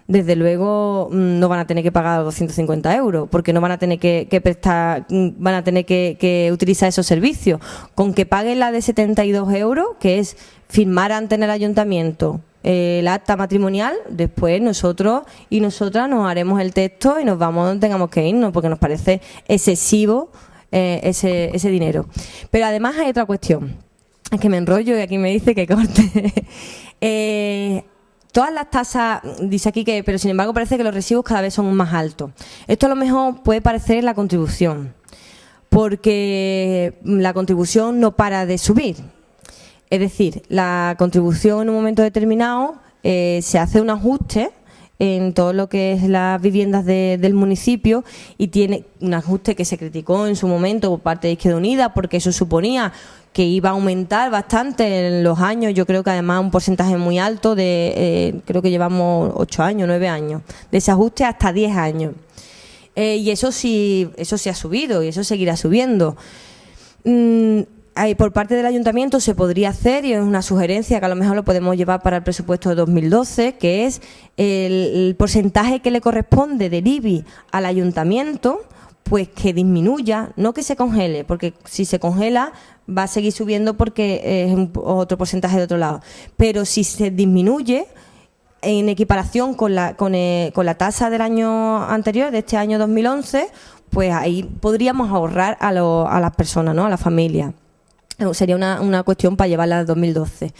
desde luego no van a tener que pagar 250 euros porque no van a tener que prestar, van a tener que utilizar esos servicios. Con que paguen la de 72 euros, que es firmar ante el ayuntamiento el acta matrimonial, después nosotros y nosotras nos haremos el texto y nos vamos donde tengamos que irnos porque nos parece excesivo ese dinero. Pero además hay otra cuestión, es que me enrollo y aquí me dice que corte. Todas las tasas, dice aquí pero sin embargo parece que los recibos cada vez son más altos. Esto a lo mejor puede parecer la contribución, porque la contribución no para de subir. Es decir, la contribución en un momento determinado se hace un ajuste en todo lo que es las viviendas del municipio y tiene un ajuste que se criticó en su momento por parte de Izquierda Unida porque eso suponía que iba a aumentar bastante en los años. Yo creo que además un porcentaje muy alto creo que llevamos 8 años, 9 años de ese ajuste hasta 10 años. Y eso sí ha subido y eso seguirá subiendo. Por parte del ayuntamiento se podría hacer, y es una sugerencia que a lo mejor lo podemos llevar para el presupuesto de 2012, que es el porcentaje que le corresponde del IBI al ayuntamiento, pues que disminuya, no que se congele, porque si se congela va a seguir subiendo porque es otro porcentaje de otro lado. Pero si se disminuye en equiparación con la tasa del año anterior, de este año 2011, pues ahí podríamos ahorrar a las personas, ¿no? A las familias. Sería una cuestión para llevarla al 2012.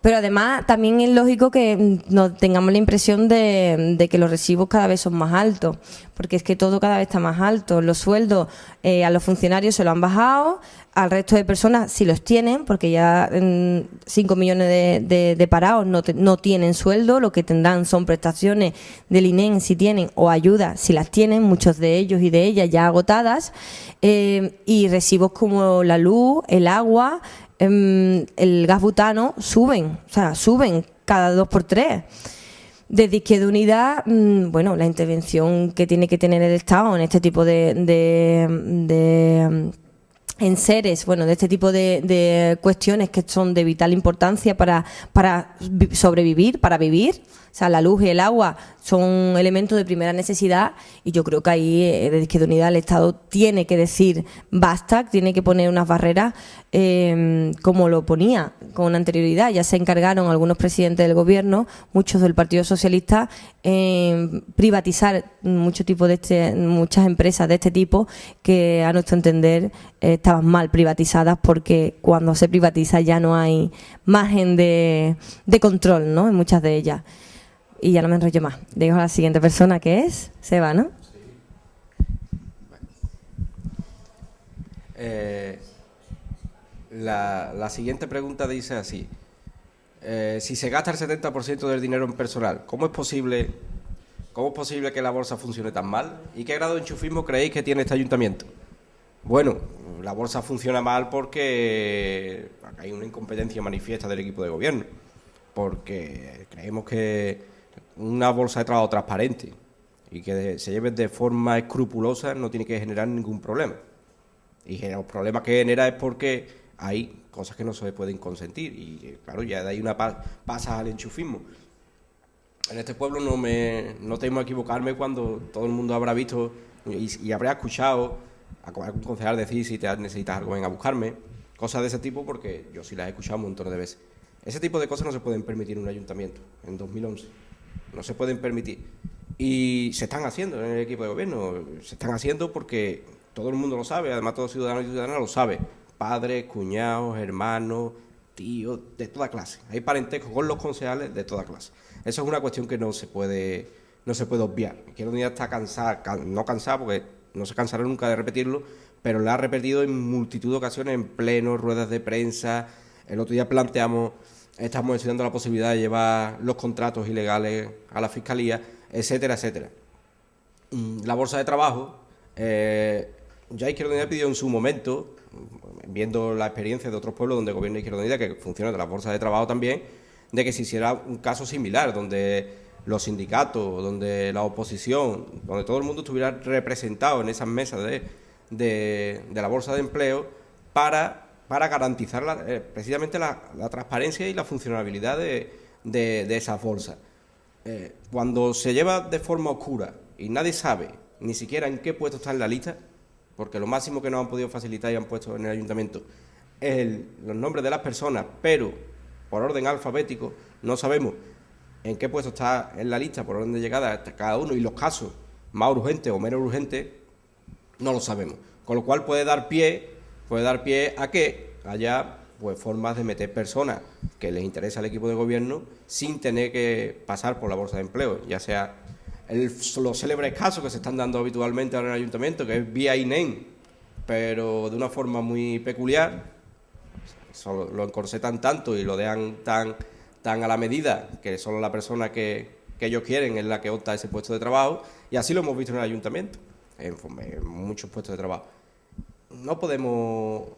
Pero además también es lógico que nos tengamos la impresión de que los recibos cada vez son más altos, porque es que todo cada vez está más alto. Los sueldos a los funcionarios se lo han bajado, al resto de personas sí los tienen, porque ya 5 millones de parados no tienen sueldo, lo que tendrán son prestaciones del INEM si tienen, o ayudas si las tienen, muchos de ellos y de ellas ya agotadas, y recibos como la luz, el agua, el gas butano suben cada 2 por 3. Desde Izquierda Unida, la intervención que tiene que tener el Estado en este tipo de enseres, de este tipo de cuestiones que son de vital importancia para sobrevivir, para vivir. O sea, la luz y el agua son elementos de primera necesidad y yo creo que ahí, desde Izquierda Unida, el Estado tiene que decir basta, tiene que poner unas barreras como lo ponía con anterioridad. Ya se encargaron algunos presidentes del Gobierno, muchos del Partido Socialista, en privatizar muchas empresas de este tipo que, a nuestro entender, estaban mal privatizadas porque cuando se privatiza ya no hay margen de control, ¿no? En muchas de ellas. Y ya no me enrollo más. Dejo a la siguiente persona, que es Seba, ¿no? La siguiente pregunta dice así. Si se gasta el 70% del dinero en personal, ¿cómo es posible ¿cómo es posible que la bolsa funcione tan mal? ¿Y qué grado de enchufismo creéis que tiene este ayuntamiento? Bueno, la bolsa funciona mal porque hay una incompetencia manifiesta del equipo de gobierno, porque creemos que una bolsa de trabajo transparente y que se lleve de forma escrupulosa no tiene que generar ningún problema. Y los problemas que genera es porque hay cosas que no se pueden consentir y claro, ya de ahí una pasa al enchufismo. En este pueblo no temo a equivocarme cuando todo el mundo habrá visto y habrá escuchado a algún concejal decir si necesitas algo, ven a buscarme, cosas de ese tipo, porque yo sí las he escuchado un montón de veces. Ese tipo de cosas no se pueden permitir en un ayuntamiento en 2011, no se pueden permitir. Y se están haciendo en el equipo de gobierno, se están haciendo porque todo el mundo lo sabe, además todo ciudadano y ciudadana lo sabe, padres, cuñados, hermanos, tíos, de toda clase. Hay parentesco con los concejales de toda clase. Eso es una cuestión que no se puede obviar. Izquierda Unida está cansada, no cansada porque no se cansará nunca de repetirlo, pero la ha repetido en multitud de ocasiones, en plenos, ruedas de prensa. El otro día estamos estudiando la posibilidad de llevar los contratos ilegales a la Fiscalía, etcétera, etcétera. La bolsa de trabajo, ya Izquierda Unida pidió en su momento, viendo la experiencia de otros pueblos donde gobierna Izquierda Unida, que funciona de la bolsa de trabajo también, de que se hiciera un caso similar, donde los sindicatos, donde la oposición, donde todo el mundo estuviera representado en esas mesas de la bolsa de empleo para garantizar precisamente la transparencia y la funcionabilidad de esas bolsas. Cuando se lleva de forma oscura y nadie sabe ni siquiera en qué puesto está en la lista, porque lo máximo que nos han podido facilitar y han puesto en el ayuntamiento es los nombres de las personas, pero por orden alfabético no sabemos en qué puesto está en la lista por orden de llegada cada uno, y los casos más urgentes o menos urgentes no lo sabemos, con lo cual puede dar pie a que haya pues formas de meter personas que les interesa al equipo de gobierno sin tener que pasar por la bolsa de empleo, ya sea los célebres casos que se están dando habitualmente ahora en el ayuntamiento, que es vía INEM, pero de una forma muy peculiar. Lo encorsetan tanto y lo dejan tan a la medida que solo la persona que ellos quieren es la que opta a ese puesto de trabajo, y así lo hemos visto en el ayuntamiento, en muchos puestos de trabajo. No podemos,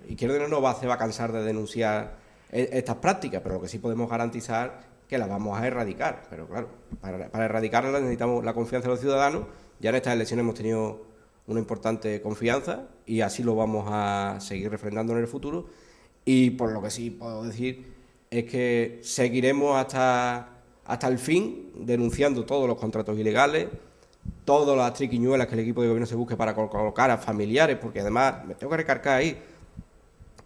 Izquierda Unida no se va a cansar de denunciar estas prácticas, pero lo que sí podemos garantizar que las vamos a erradicar. Pero claro, para erradicarlas necesitamos la confianza de los ciudadanos. Ya en estas elecciones hemos tenido una importante confianza y así lo vamos a seguir refrendando en el futuro. Y por lo que sí puedo decir es que seguiremos hasta el fin denunciando todos los contratos ilegales, todas las triquiñuelas que el equipo de gobierno se busque para colocar a familiares, porque además, me tengo que recargar ahí,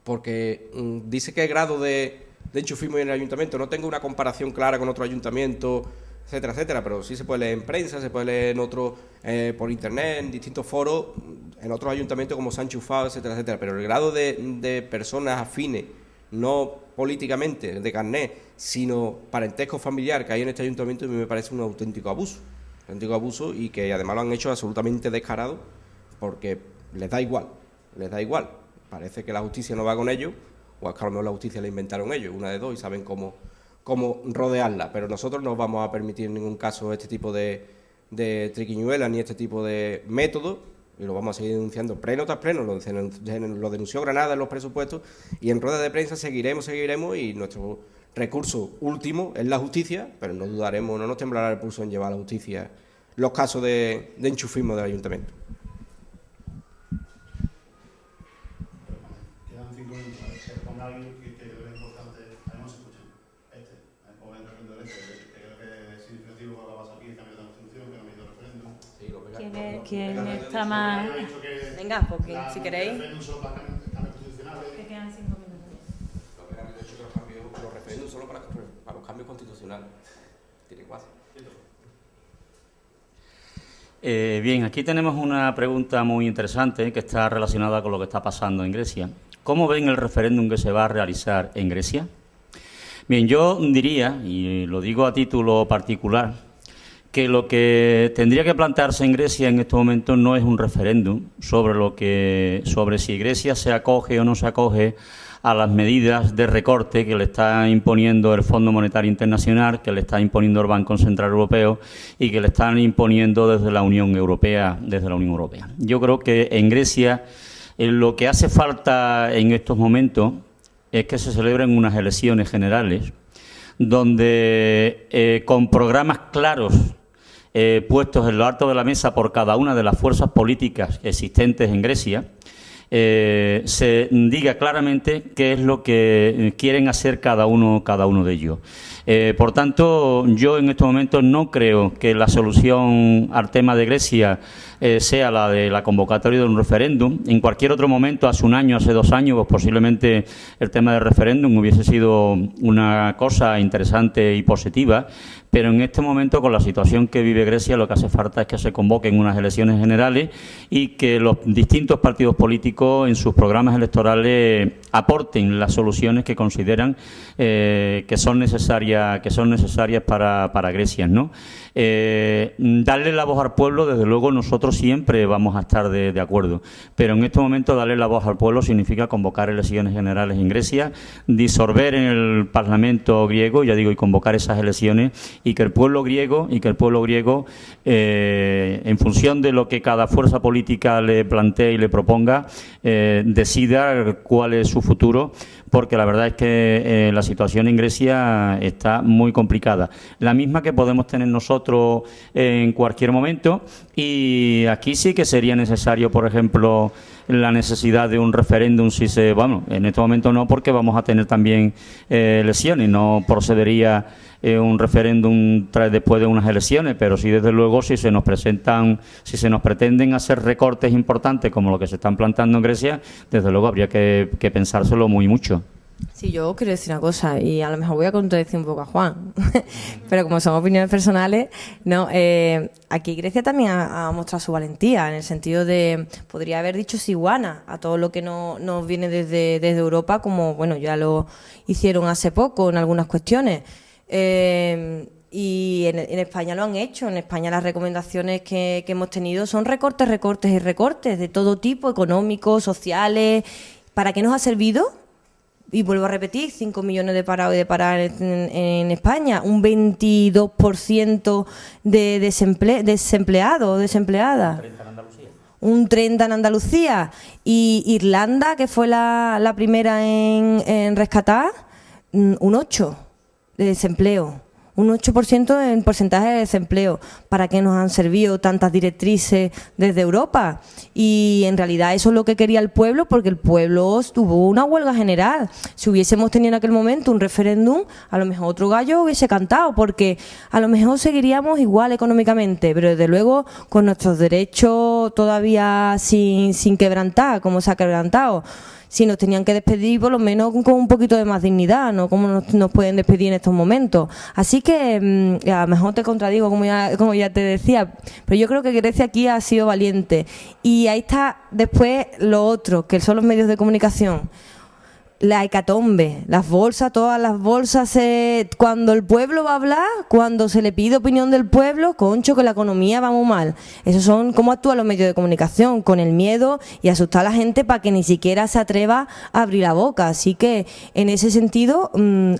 porque dice que el grado de enchufismo en el ayuntamiento, no tengo una comparación clara con otro ayuntamiento, etcétera, etcétera, pero sí se puede leer en prensa, se puede leer en otro, por internet, en distintos foros, en otros ayuntamientos como se han enchufado, etcétera, etcétera, pero el grado de personas afines, no políticamente, de carnet, sino parentesco familiar que hay en este ayuntamiento, a mí me parece un auténtico abuso, y que además lo han hecho absolutamente descarado, porque les da igual, parece que la justicia no va con ellos, o es que a lo mejor la justicia la inventaron ellos, una de dos, y saben cómo rodearla, pero nosotros no vamos a permitir en ningún caso este tipo de triquiñuelas ni este tipo de métodos, y lo vamos a seguir denunciando pleno tras pleno. Lo denunció Granada en los presupuestos, y en ruedas de prensa seguiremos, y nuestro recurso último es la justicia, pero no dudaremos, no nos temblará el pulso en llevar a la justicia los casos de enchufismo del ayuntamiento. Quedan 5 minutos. A ver, si ponga alguien que creo que es importante. A mí no se escucha. O el referéndum que creo que es significativo para lo que pasa aquí, el cambio de la Constitución, que no ha habido referéndum. ¿Quién está más...? Venga, porque si queréis... Los referéndums solo para cambios constitucionales. Que quedan 5 minutos. Los referéndums solo para los cambios constitucionales. Tiene cuatro. Bien, aquí tenemos una pregunta muy interesante que está relacionada con lo que está pasando en Grecia. ¿Cómo ven el referéndum que se va a realizar en Grecia? Bien, yo diría, y lo digo a título particular, que lo que tendría que plantearse en Grecia en estos momentos no es un referéndum sobre si Grecia se acoge o no se acoge a las medidas de recorte que le está imponiendo el Fondo Monetario Internacional, que le está imponiendo el Banco Central Europeo y que le están imponiendo desde la Unión Europea. Yo creo que en Grecia lo que hace falta en estos momentos es que se celebren unas elecciones generales donde con programas claros puestos en lo alto de la mesa por cada una de las fuerzas políticas existentes en Grecia, se diga claramente qué es lo que quieren hacer cada uno de ellos. Por tanto, yo en estos momentos no creo que la solución al tema de Grecia sea la de la convocatoria de un referéndum. En cualquier otro momento, hace un año, hace 2 años, pues posiblemente el tema del referéndum hubiese sido una cosa interesante y positiva, pero en este momento, con la situación que vive Grecia, lo que hace falta es que se convoquen unas elecciones generales y que los distintos partidos políticos en sus programas electorales aporten las soluciones que consideran que son necesarias para Grecia, ¿no? Darle la voz al pueblo, desde luego nosotros siempre vamos a estar de acuerdo, pero en este momento darle la voz al pueblo significa convocar elecciones generales en Grecia, disolver en el Parlamento griego, ya digo, y convocar esas elecciones, y que el pueblo griego en función de lo que cada fuerza política le plantee y le proponga, decida cuál es su futuro, porque la verdad es que la situación en Grecia está muy complicada, la misma que podemos tener nosotros en cualquier momento, y aquí sí que sería necesario, por ejemplo, la necesidad de un referéndum en este momento no, porque vamos a tener también elecciones, no procedería un referéndum después de unas elecciones, pero sí, desde luego, si se nos pretenden hacer recortes importantes como lo que se están planteando en Grecia, desde luego habría que pensárselo muy mucho. Sí, yo quiero decir una cosa, y a lo mejor voy a contradecir un poco a Juan, pero como son opiniones personales, no, aquí Grecia también ha mostrado su valentía, en el sentido de, podría haber dicho Siguana a todo lo que nos viene desde Europa, como, bueno, ya lo hicieron hace poco en algunas cuestiones. Y en España lo han hecho. En España las recomendaciones que hemos tenido son recortes de todo tipo, económicos, sociales. ¿Para qué nos ha servido? Y vuelvo a repetir, 5 millones de parados y de paradas en España, un 22% de desempleados, desempleadas. Un 30% en Andalucía. Y Irlanda, que fue la primera en rescatar, un 8% de desempleo. Un 8% en porcentaje de desempleo. ¿Para qué nos han servido tantas directrices desde Europa? Y en realidad eso es lo que quería el pueblo, porque el pueblo tuvo una huelga general. Si hubiésemos tenido en aquel momento un referéndum, a lo mejor otro gallo hubiese cantado, porque a lo mejor seguiríamos igual económicamente, pero desde luego con nuestros derechos todavía sin quebrantar, como se ha quebrantado. Si nos tenían que despedir, por lo menos con un poquito de más dignidad, no como nos pueden despedir en estos momentos. Así que a lo mejor te contradigo, como ya te decía, pero yo creo que Grecia aquí ha sido valiente. Y ahí está después lo otro, que son los medios de comunicación. La hecatombe, las bolsas, todas las bolsas, cuando el pueblo va a hablar, cuando se le pide opinión del pueblo, concho, que la economía va muy mal. Esos son cómo actúan los medios de comunicación, con el miedo y asustar a la gente para que ni siquiera se atreva a abrir la boca. Así que en ese sentido,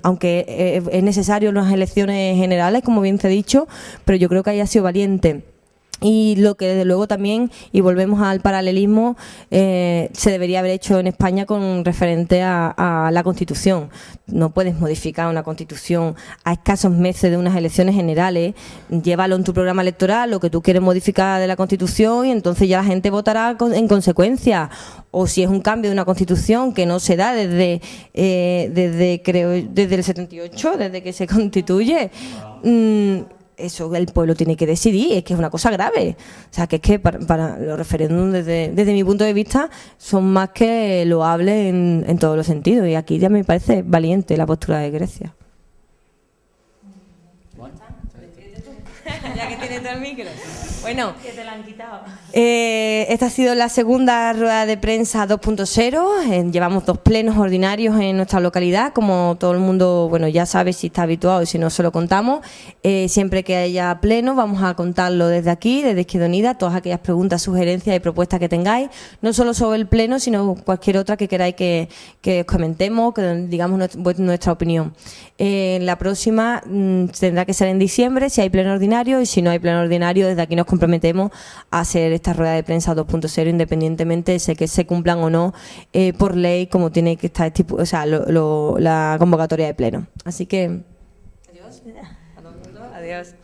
aunque es necesario unas elecciones generales, como bien se ha dicho, pero yo creo que ahí ha sido valiente. Y lo que desde luego también, y volvemos al paralelismo, se debería haber hecho en España con referente a la Constitución. No puedes modificar una Constitución a escasos meses de unas elecciones generales. Llévalo en tu programa electoral, lo que tú quieres modificar de la Constitución, y entonces ya la gente votará en consecuencia. O si es un cambio de una Constitución que no se da desde el 78, desde que se constituye, eso el pueblo tiene que decidir, es que es una cosa grave. O sea, que es que para los referéndums, desde mi punto de vista, son más que loables en todos los sentidos. Y aquí ya me parece valiente la postura de Grecia. Bueno. Ya que directo al micro. Bueno, Que te la han quitado. esta ha sido la segunda rueda de prensa 2.0. Llevamos 2 plenos ordinarios en nuestra localidad. Como todo el mundo, bueno, ya sabe si está habituado y si no, se lo contamos. Siempre que haya pleno, vamos a contarlo desde aquí, desde Izquierda Unida, todas aquellas preguntas, sugerencias y propuestas que tengáis, no solo sobre el pleno, sino cualquier otra que queráis que os comentemos, que digamos nuestra opinión. La próxima tendrá que ser en diciembre, si hay pleno ordinario, y si no hay pleno ordinario, desde aquí nos comprometemos a hacer esta rueda de prensa 2.0, independientemente de que se cumplan o no por ley, como tiene que estar la convocatoria de pleno. Así que adiós. A todo el mundo, adiós.